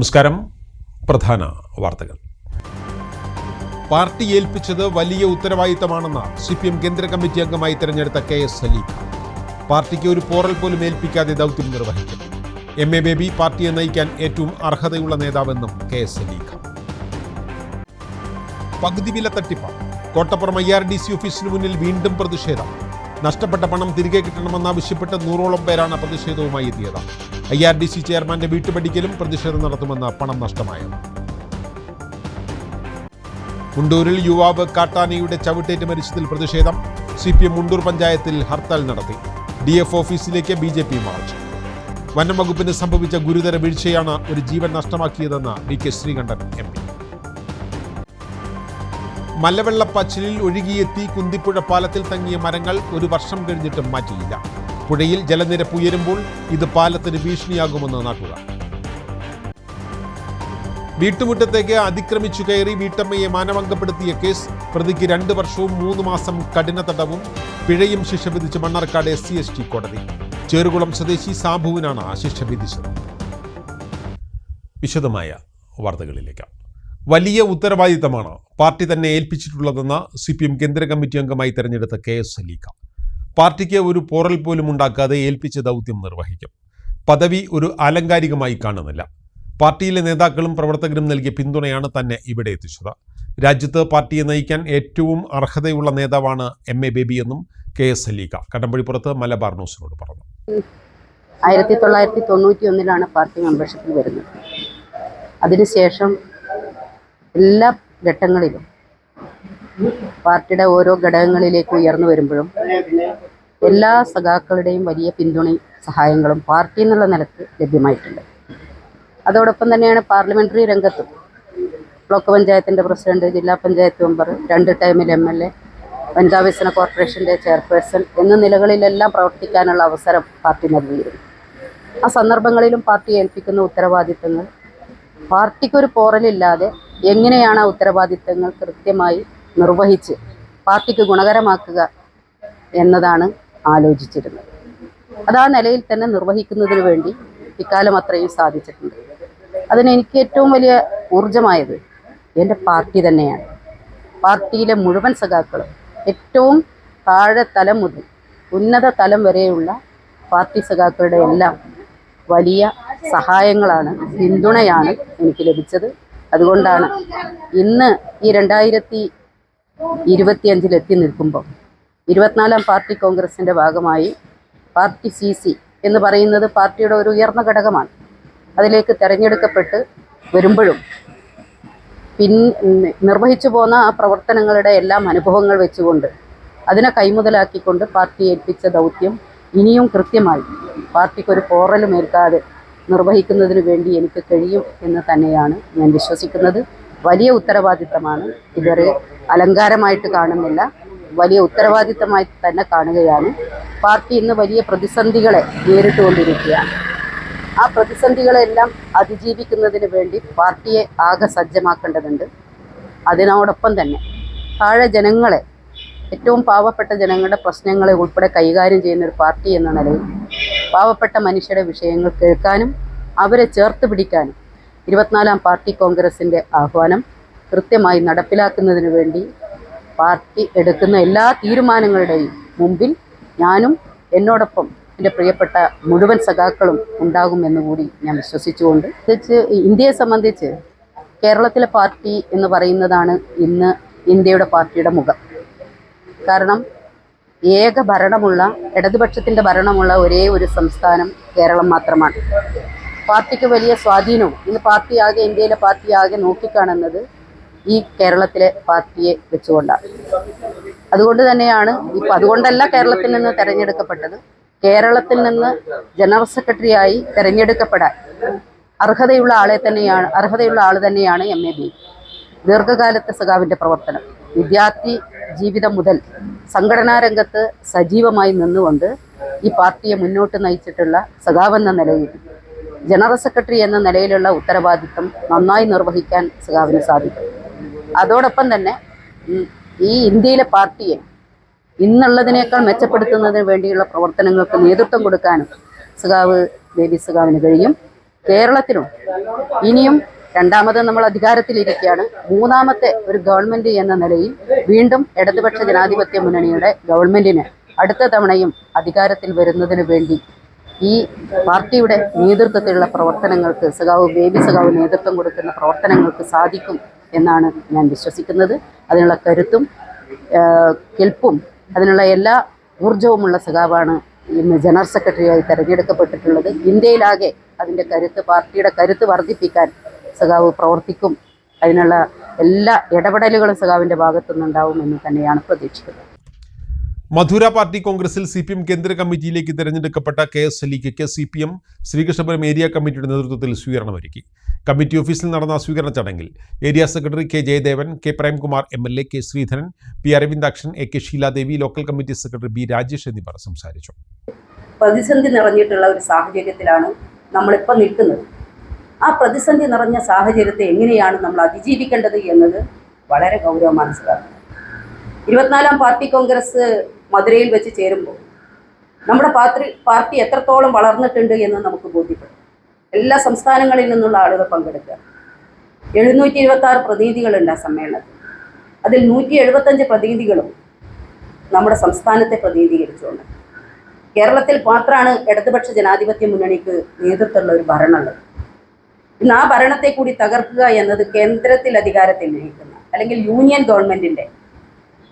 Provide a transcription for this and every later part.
നമസ്കാരം. പ്രധാന വാർത്തകൾ. പാർട്ടി ഏൽപ്പിച്ചത് വലിയ ഉത്തരവാദിത്തമാണെന്ന് CPM കേന്ദ്ര കമ്മിറ്റി അംഗമായി തെരഞ്ഞെടുത്ത KS സലീഖ. പാർട്ടിക്ക് ഒരു പോറൽ പോലും ഏൽപ്പിക്കാതെ ദൗത്യം നിർവഹിക്കും. MA ബേബി പാർട്ടിയെ നയിക്കാൻ ഏറ്റവും അർഹതയുള്ള നേതാവെന്നും KS സലീഖ. പകുതി വില തട്ടിപ്പ്. കോട്ടപ്പുറം IRDC ഓഫീസിന് മുന്നിൽ വീണ്ടും പ്രതിഷേധം. നഷ്ടപ്പെട്ട പണം തിരികെ കിട്ടണമെന്നാവശ്യപ്പെട്ട് 100ഓളം പേരാണ് പ്രതിഷേധവുമായി എത്തിയത്. IRDC ചെയർമാന്റെ വീട്ടുപടിക്കലും പ്രതിഷേധം നടത്തുമെന്ന് പണം നഷ്ടമായത്. മുണ്ടൂരിൽ യുവാവ് കാട്ടാനയുടെ ചവിട്ടേറ്റ് മരിച്ചതിൽ പ്രതിഷേധം. CPM മുണ്ടൂർ പഞ്ചായത്തിൽ ഹർത്താൽ നടത്തി. DF ഓഫീസിലേക്ക് BJP മാർച്ച്. വനം വകുപ്പിന് സംഭവിച്ച ഗുരുതര വീഴ്ചയാണ് ഒരു ജീവൻ നഷ്ടമാക്കിയതെന്ന് VK ശ്രീകണ്ഠൻ MP. മലവെള്ളപ്പാച്ചിലിൽ ഒഴുകിയെത്തി കുന്തിപ്പുഴ പാലത്തിൽ തങ്ങിയ മരങ്ങൾ ഒരു വർഷം കഴിഞ്ഞിട്ടും മാറ്റിയില്ല. പുഴയിൽ ജലനിരപ്പ് ഉയരുമ്പോൾ ഇത് പാലത്തിന് ഭീഷണിയാകുമെന്ന് നാട്ടുകാർ. വീട്ടുമുറ്റത്തേക്ക് അതിക്രമിച്ചു കയറി വീട്ടമ്മയെ മാനഭംഗപ്പെടുത്തിയ കേസ് പ്രതിക്ക് 2 വർഷവും 3 മാസം കഠിന തടവും പിഴയും ശിക്ഷ വിധിച്ച് മണ്ണാർക്കാട് SC/ST കോടതി. ചേറുകുളം സ്വദേശി സാബുവിനാണ് ശിക്ഷ വിധിച്ചത്. വിശദമായ വാർത്തകളിലേക്ക്. വലിയ ഉത്തരവാദിത്തമാണ് പാർട്ടി തന്നെ ഏൽപ്പിച്ചിട്ടുള്ളതെന്ന് CPM കേന്ദ്ര കമ്മിറ്റി അംഗമായി തെരഞ്ഞെടുത്ത KS സലീഖ. പാർട്ടിക്ക് ഒരു പോറൽ പോലും ഉണ്ടാക്കാതെ ഏൽപ്പിച്ച ദൗത്യം നിർവഹിക്കും. പദവി ഒരു ആലങ്കാരികമായി കാണുന്നില്ല. പാർട്ടിയിലെ നേതാക്കളും പ്രവർത്തകരും നൽകിയ പിന്തുണയാണ് തന്നെ ഇവിടെ എത്തിച്ചത്. രാജ്യത്ത് പാർട്ടിയെ നയിക്കാൻ ഏറ്റവും അർഹതയുള്ള നേതാവാണ് MA ബേബി എന്നും KS സലീഖ കടമ്പഴിപ്പുറത്ത് മലബാർ ന്യൂസിനോട് പറഞ്ഞു. 1991 പാർട്ടി മെമ്പർഷിപ്പിൽ വരുന്നത്. അതിനുശേഷം എല്ലാ ഘട്ടങ്ങളിലും പാർട്ടിയുടെ ഓരോ ഘടകങ്ങളിലേക്ക് ഉയർന്നു വരുമ്പോഴും എല്ലാ സഖാക്കളുടെയും വലിയ പിന്തുണയും സഹായങ്ങളും പാർട്ടി എന്നുള്ള നിലക്ക് ലഭ്യമായിട്ടുണ്ട്. അതോടൊപ്പം തന്നെയാണ് പാർലമെൻ്ററി രംഗത്തും ബ്ലോക്ക് പഞ്ചായത്തിൻ്റെ പ്രസിഡന്റ്, ജില്ലാ പഞ്ചായത്ത് മെമ്പർ, 2 ടൈമിൽ MLA, വനിതാ വികസന കോർപ്പറേഷൻ്റെ ചെയർപേഴ്സൺ എന്ന നിലകളിലെല്ലാം പ്രവർത്തിക്കാനുള്ള അവസരം പാർട്ടി നൽകിയിരുന്നു. ആ സന്ദർഭങ്ങളിലും പാർട്ടി ഏൽപ്പിക്കുന്ന ഉത്തരവാദിത്തങ്ങൾ പാർട്ടിക്കൊരു പോറലില്ലാതെ എങ്ങനെയാണ് ആ ഉത്തരവാദിത്തങ്ങൾ കൃത്യമായി നിർവഹിച്ച് പാർട്ടിക്ക് ഗുണകരമാക്കുക എന്നതാണ് ആലോചിച്ചിരുന്നത്. അത് ആ നിലയിൽ തന്നെ നിർവഹിക്കുന്നതിന് വേണ്ടി ഇക്കാലം അത്രയും സാധിച്ചിട്ടുണ്ട്. അതിനെനിക്ക് ഏറ്റവും വലിയ ഊർജമായത് എൻ്റെ പാർട്ടി തന്നെയാണ്. പാർട്ടിയിലെ മുഴുവൻ സഖാക്കളും ഏറ്റവും താഴെ തലം മുതൽ ഉന്നത തലം വരെയുള്ള പാർട്ടി സഖാക്കളുടെ എല്ലാം വലിയ സഹായങ്ങളാണ്, പിന്തുണയാണ് എനിക്ക് ലഭിച്ചത്. അതുകൊണ്ടാണ് ഇന്ന് ഈ 2025 എത്തി നിൽക്കുമ്പോൾ 24ാം പാർട്ടി കോൺഗ്രസിൻ്റെ ഭാഗമായി പാർട്ടി CC എന്ന് പറയുന്നത് പാർട്ടിയുടെ ഒരു ഉയർന്ന ഘടകമാണ്. അതിലേക്ക് തിരഞ്ഞെടുക്കപ്പെട്ട് വരുമ്പോഴും നിർവഹിച്ചു പോന്ന ആ പ്രവർത്തനങ്ങളുടെ എല്ലാം അനുഭവങ്ങൾ വെച്ചുകൊണ്ട് അതിനെ കൈമുതലാക്കിക്കൊണ്ട് പാർട്ടി ഏൽപ്പിച്ച ദൗത്യം ഇനിയും കൃത്യമായി പാർട്ടിക്കൊരു പോറലും ഏൽക്കാതെ നിർവഹിക്കുന്നതിന് വേണ്ടി എനിക്ക് കഴിയും എന്ന് തന്നെയാണ് ഞാൻ വിശ്വസിക്കുന്നത്. വലിയ ഉത്തരവാദിത്തമാണ്. ഇതൊരു അലങ്കാരമായിട്ട് കാണുന്നില്ല, വലിയ ഉത്തരവാദിത്തമായി തന്നെ കാണുകയാണ്. പാർട്ടി ഇന്ന് വലിയ പ്രതിസന്ധികളെ നേരിട്ടുകൊണ്ടിരിക്കുകയാണ്. ആ പ്രതിസന്ധികളെല്ലാം അതിജീവിക്കുന്നതിന് വേണ്ടി പാർട്ടിയെ ആകെ സജ്ജമാക്കേണ്ടതുണ്ട്. അതിനോടൊപ്പം തന്നെ താഴെ ജനങ്ങളെ, ഏറ്റവും പാവപ്പെട്ട ജനങ്ങളുടെ പ്രശ്നങ്ങളെ ഉൾപ്പെടെ കൈകാര്യം ചെയ്യുന്ന ഒരു പാർട്ടി എന്ന നിലയിൽ പാവപ്പെട്ട മനുഷ്യരുടെ വിഷയങ്ങൾ കേൾക്കാനും അവരെ ചേർത്ത് പിടിക്കാനും 24ാം പാർട്ടി കോൺഗ്രസിൻ്റെ ആഹ്വാനം കൃത്യമായി നടപ്പിലാക്കുന്നതിന് വേണ്ടി പാർട്ടി എടുക്കുന്ന എല്ലാ തീരുമാനങ്ങളുടെയും മുമ്പിൽ ഞാനും എന്നോടൊപ്പം എൻ്റെ പ്രിയപ്പെട്ട മുഴുവൻ സഖാക്കളും ഉണ്ടാകുമെന്നുകൂടി ഞാൻ വിശ്വസിച്ചുകൊണ്ട്, ഇന്ത്യയെ സംബന്ധിച്ച് കേരളത്തിലെ പാർട്ടി എന്ന് പറയുന്നതാണ് ഇന്ന് ഇന്ത്യയുടെ പാർട്ടിയുടെ മുഖം. കാരണം ഏക ഭരണമുള്ള, ഇടതുപക്ഷത്തിൻ്റെ ഭരണമുള്ള ഒരേ ഒരു സംസ്ഥാനം കേരളം മാത്രമാണ്. പാർട്ടിക്ക് വലിയ സ്വാധീനവും ഇന്ന് പാർട്ടി ആകെ, ഇന്ത്യയിലെ പാർട്ടി ആകെ നോക്കിക്കാണുന്നത് ഈ കേരളത്തിലെ പാർട്ടിയെ വെച്ചുകൊണ്ടാണ്. അതുകൊണ്ട് തന്നെയാണ് അതുകൊണ്ടല്ല കേരളത്തിൽ നിന്ന് തിരഞ്ഞെടുക്കപ്പെട്ടത്. കേരളത്തിൽ നിന്ന് ജനറൽ സെക്രട്ടറിയായി തിരഞ്ഞെടുക്കപ്പെടാൻ അർഹതയുള്ള ആൾ തന്നെയാണ് MA ബേബി. ദീർഘകാലത്തെ സഖാവിൻ്റെ പ്രവർത്തനം, വിദ്യാർത്ഥി ജീവിതം മുതൽ സംഘടനാ രംഗത്ത് സജീവമായി നിന്നുകൊണ്ട് ഈ പാർട്ടിയെ മുന്നോട്ട് നയിച്ചിട്ടുള്ള സഖാവെന്ന നിലയിൽ ജനറൽ സെക്രട്ടറി എന്ന നിലയിലുള്ള ഉത്തരവാദിത്തം നന്നായി നിർവഹിക്കാൻ സഖാവിന് സാധിക്കും. അതോടൊപ്പം തന്നെ ഈ ഇന്ത്യയിലെ പാർട്ടിയെ ഇന്നുള്ളതിനേക്കാൾ മെച്ചപ്പെടുത്തുന്നതിന് വേണ്ടിയുള്ള പ്രവർത്തനങ്ങൾക്ക് നേതൃത്വം കൊടുക്കാനും സഖാവ് ബേബി സഖാവിന് കഴിയും. കേരളത്തിലും ഇനിയും രണ്ടാമത് നമ്മൾ അധികാരത്തിലിരിക്കുകയാണ്. മൂന്നാമത്തെ ഒരു ഗവൺമെന്റ് എന്ന നിലയിൽ വീണ്ടും ഇടതുപക്ഷ ജനാധിപത്യ മുന്നണിയുടെ ഗവൺമെന്റിന് അടുത്ത തവണയും അധികാരത്തിൽ വരുന്നതിന് വേണ്ടി ഈ പാർട്ടിയുടെ നേതൃത്വത്തിലുള്ള പ്രവർത്തനങ്ങൾക്ക് ബേബി സഖാവ് നേതൃത്വം കൊടുക്കുന്ന പ്രവർത്തനങ്ങൾക്ക് സാധിക്കും എന്നാണ് ഞാൻ വിശ്വസിക്കുന്നത്. അതിനുള്ള കരുത്തും കെൽപ്പും അതിനുള്ള എല്ലാ ഊർജവുമുള്ള സഖാവാണ് ഇന്ന് ജനറൽ സെക്രട്ടറിയായി തെരഞ്ഞെടുക്കപ്പെട്ടിട്ടുള്ളത്. ഇന്ത്യയിലാകെ അതിൻ്റെ പാർട്ടിയുടെ കരുത്ത് വർദ്ധിപ്പിക്കാൻ സഖാവ് പ്രവർത്തിക്കും. അതിനുള്ള എല്ലാ ഇടപെടലുകളും സഖാവിൻ്റെ ഭാഗത്തുനിന്നുണ്ടാവുമെന്ന് തന്നെയാണ് പ്രതീക്ഷിക്കുന്നത്. മധുര പാർട്ടി കോൺഗ്രസിൽ CPM കേന്ദ്ര കമ്മിറ്റിയിലേക്ക് തിരഞ്ഞെടുക്കപ്പെട്ട KS സലീഖയ്ക്ക് CPM ശ്രീകൃഷ്ണപുരം ഏരിയ കമ്മിറ്റിയുടെ നേതൃത്വത്തിൽ സ്വീകരണമൊരുക്കി. കമ്മിറ്റി ഓഫീസിൽ നടന്ന സ്വീകരണ ചടങ്ങിൽ area secretary K Jayadevan, K Premkumar MLA, K Sreedharan, P Aravindakshan, AK Sheeladevi, local committee secretary B Rajesh എന്നിവർ സംസാരിച്ചു. പ്രതിസന്ധി നിറഞ്ഞിട്ടുള്ള ഒരു സാഹചര്യത്തിലാണ് നമ്മളിപ്പോൾ നിൽക്കുന്നത്. ആ പ്രതിസന്ധി നിറഞ്ഞ സാഹചര്യത്തെ എങ്ങനെയാണ് നമ്മൾ അതിജീവിക്കേണ്ടത് എന്നത് വളരെ ഗൗരവം മനസ്സിലാക്കണം. 24ാം പാർട്ടി കോൺഗ്രസ് മധുരയിൽ വെച്ച് ചേരുമ്പോൾ നമ്മുടെ പാർട്ടി എത്രത്തോളം വളർന്നിട്ടുണ്ട് എന്ന് നമുക്ക് ബോധ്യപ്പെടും. എല്ലാ സംസ്ഥാനങ്ങളിൽ നിന്നുള്ള ആളുകൾ പങ്കെടുക്കുക. 726 പ്രതിനിധികളുണ്ട് ആ സമ്മേളനത്തിൽ. അതിൽ 175 പ്രതിനിധികളും നമ്മുടെ സംസ്ഥാനത്തെ പ്രതിനിധീകരിച്ചുകൊണ്ട്. കേരളത്തിൽ മാത്രമാണ് ഇടതുപക്ഷ ജനാധിപത്യ മുന്നണിക്ക് നേതൃത്വമുള്ള ഒരു ഭരണമുള്ളത്. ഇന്ന് ആ ഭരണത്തെ കൂടി തകർക്കുക എന്നത് കേന്ദ്രത്തിൽ അധികാരത്തിൽ നിൽക്കുന്ന അല്ലെങ്കിൽ യൂണിയൻ ഗവൺമെന്റിന്റെ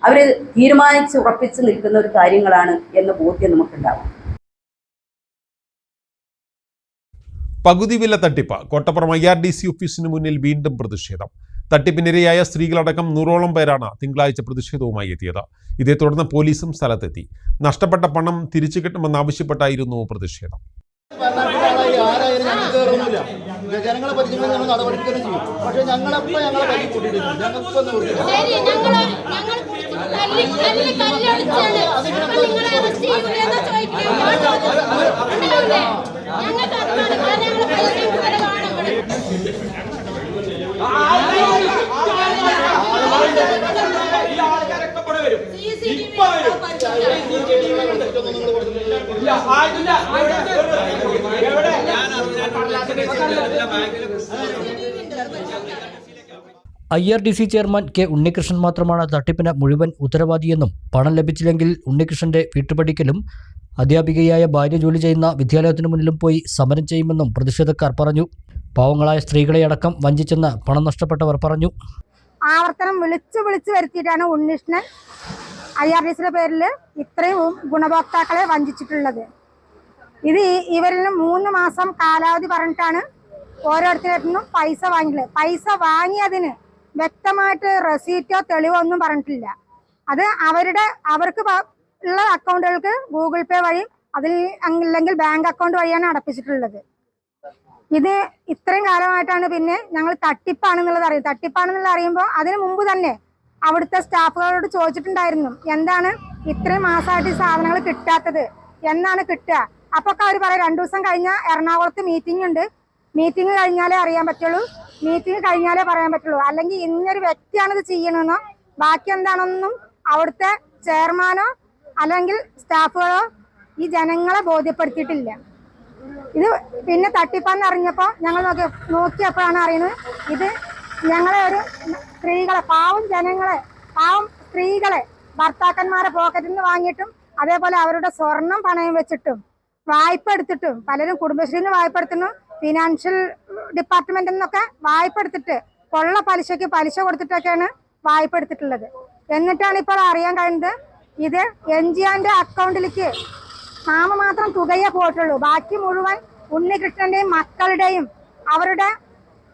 അവർ തീരുമാനിച്ച് ഉറപ്പിച്ച് നിൽക്കുന്ന ഒരു കാര്യങ്ങളാണ് എന്ന ബോധ്യം നമുക്കുണ്ടാവും. പകുതി വില തട്ടിപ്പ്. കോട്ടപ്പുറം IRDC ഓഫീസിന് മുന്നിൽ വീണ്ടും പ്രതിഷേധം. തട്ടിപ്പിനിരയായ സ്ത്രീകളടക്കം 100ഓളം പേരാണ് തിങ്കളാഴ്ച പ്രതിഷേധവുമായി എത്തിയത്. ഇതേ തുടർന്ന് പോലീസും സ്ഥലത്തെത്തി. നഷ്ടപ്പെട്ട പണം തിരിച്ചു കിട്ടണമെന്നാവശ്യപ്പെട്ടായിരുന്നു പ്രതിഷേധം. ജനങ്ങളെ പരിചയം നമ്മൾ നടപടികൾ ചെയ്യും. പക്ഷെ ഞങ്ങളെപ്പോൾ ഞങ്ങളെ കൈ കൂട്ടിയിട്ടുണ്ട്. IRDC ചെയർമാൻ K ഉണ്ണികൃഷ്ണൻ മാത്രമാണ് തട്ടിപ്പിന് മുഴുവൻ ഉത്തരവാദിയെന്നും പണം ലഭിച്ചില്ലെങ്കിൽ ഉണ്ണികൃഷ്ണന്റെ വീട്ടുപടിക്കലും അധ്യാപികയായ ഭാര്യ ജോലി ചെയ്യുന്ന വിദ്യാലയത്തിനു മുന്നിലും പോയി സമരം ചെയ്യുമെന്നും പ്രതിഷേധക്കാർ പറഞ്ഞു. പാവങ്ങളായ സ്ത്രീകളെയടക്കം വഞ്ചിച്ചെന്ന് പണം നഷ്ടപ്പെട്ടവർ പറഞ്ഞു. ആവർത്തനം വിളിച്ചു വരുത്തിയിട്ടാണ് ഉണ്ണികൃഷ്ണൻ IRDCയുടെ പേരിൽ ഇത്രയും ഗുണഭോക്താക്കളെ വഞ്ചിച്ചിട്ടുള്ളത്. ഇത് ഇവരിൽ 3 മാസം കാലാവധി പറഞ്ഞിട്ടാണ് ഓരോരുത്തരും പൈസ വാങ്ങിയത്. പൈസ വാങ്ങിയതിന് വ്യക്തമായിട്ട് റെസീറ്റോ തെളിവോ ഒന്നും പറഞ്ഞിട്ടില്ല. അത് അവർക്ക് ഉള്ള അക്കൗണ്ടുകൾക്ക് ഗൂഗിൾ പേ വഴി അല്ലെങ്കിൽ ബാങ്ക് അക്കൗണ്ട് വഴിയാണ് അടപ്പിച്ചിട്ടുള്ളത്. ഇത് ഇത്രയും കാലമായിട്ടാണ് പിന്നെ ഞങ്ങൾ തട്ടിപ്പാണെന്നുള്ളത് അറിയുമ്പോൾ അതിനു മുമ്പ് തന്നെ അവിടുത്തെ സ്റ്റാഫുകളോട് ചോദിച്ചിട്ടുണ്ടായിരുന്നു, എന്താണ് ഇത്രയും മാസമായിട്ട് ഈ സാധനങ്ങൾ കിട്ടാത്തത്, എന്നാണ് കിട്ടുക. അപ്പൊ അവർ പറയും 2 ദിവസം കഴിഞ്ഞാൽ എറണാകുളത്ത് മീറ്റിംഗ് ഉണ്ട്, മീറ്റിംഗ് കഴിഞ്ഞാലേ അറിയാൻ പറ്റുള്ളൂ, മീറ്റിംഗ് കഴിഞ്ഞാലേ പറയാൻ പറ്റുള്ളൂ, അല്ലെങ്കിൽ ഇന്നൊരു വ്യക്തിയാണ് ഇത് ചെയ്യണമെന്നോ ബാക്കി എന്താണെന്നും അവിടുത്തെ ചെയർമാനോ അല്ലെങ്കിൽ സ്റ്റാഫുകളോ ഈ ജനങ്ങളെ ബോധ്യപ്പെടുത്തിയിട്ടില്ല. ഇത് പിന്നെ തട്ടിപ്പാന്ന് അറിഞ്ഞപ്പോൾ ഞങ്ങൾ നോക്കിയപ്പോഴാണ് അറിയുന്നത് ഇത് ഞങ്ങളെ ഒരു സ്ത്രീകളെ പാവം സ്ത്രീകളെ ഭർത്താക്കന്മാരെ പോക്കറ്റിൽ നിന്ന് വാങ്ങിയിട്ടും അതേപോലെ അവരുടെ സ്വർണം പണയം വെച്ചിട്ടും വായ്പ എടുത്തിട്ടും പലരും കുടുംബശ്രീന്ന് വായ്പ എടുത്തിട്ടും ഫിനാൻഷ്യൽ ഡിപ്പാർട്ട്മെന്റിൽ നിന്നൊക്കെ വായ്പ എടുത്തിട്ട് കൊള്ള പലിശയ്ക്ക് പലിശ കൊടുത്തിട്ടൊക്കെയാണ് വായ്പ എടുത്തിട്ടുള്ളത്. എന്നിട്ടാണ് ഇപ്പോൾ അറിയാൻ കഴിയുന്നത് ഇത് NGOന്റെ അക്കൗണ്ടിലേക്ക് നാമമാത്രം തുകയെ പോയിട്ടുള്ളൂ. ബാക്കി മുഴുവൻ ഉണ്ണികൃഷ്ണന്റെയും മക്കളുടെയും അവരുടെ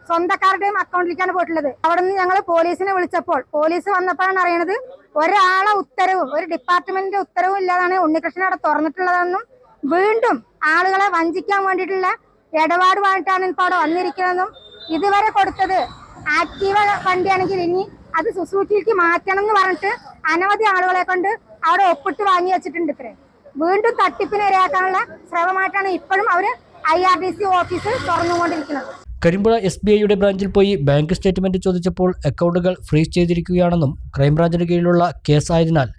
സ്വന്തക്കാരുടെയും അക്കൗണ്ടിലേക്കാണ് പോയിട്ടുള്ളത്. അവിടെ നിന്ന് ഞങ്ങൾ പോലീസിനെ വിളിച്ചപ്പോൾ പോലീസ് വന്നപ്പോഴാണ് അറിയണത് ഒരാളെ ഉത്തരവും ഒരു ഡിപ്പാർട്ട്മെന്റിന്റെ ഉത്തരവും ഇല്ലാതാണ് ഉണ്ണികൃഷ്ണൻ അവിടെ തുറന്നിട്ടുള്ളതെന്നും വീണ്ടും ആളുകളെ വഞ്ചിക്കാൻ വേണ്ടിയിട്ടുള്ള ഇടപാടുമായിട്ടാണ് ഇപ്പോൾ അവിടെ വന്നിരിക്കുന്നതെന്നും ഇതുവരെ കൊടുത്തത് ആക്റ്റീവ വണ്ടിയാണെങ്കിൽ ഇനി അത് സുസൂക്കിയിലേക്ക് മാറ്റണം എന്ന് പറഞ്ഞിട്ട് അനവധി ആളുകളെ കൊണ്ട് അവിടെ ഒപ്പിട്ട് വാങ്ങി വെച്ചിട്ടുണ്ട്. ഇത്രയും വീണ്ടും തട്ടിപ്പിന് ഇരയാക്കാനുള്ള ശ്രമമായിട്ടാണ് ഇപ്പോഴും അവര് IRDC ഓഫീസ് തുറന്നുകൊണ്ടിരിക്കുന്നത്. കരിമ്പുഴ SBIയുടെ ബ്രാഞ്ചിൽ പോയി ബാങ്ക് സ്റ്റേറ്റ്മെന്റ് ചോദിച്ചപ്പോൾ അക്കൗണ്ടുകൾ ഫ്രീസ് ചെയ്തിരിക്കുകയാണെന്നും ക്രൈംബ്രാഞ്ചിന് കീഴിലുള്ള കേസായതിനാൽ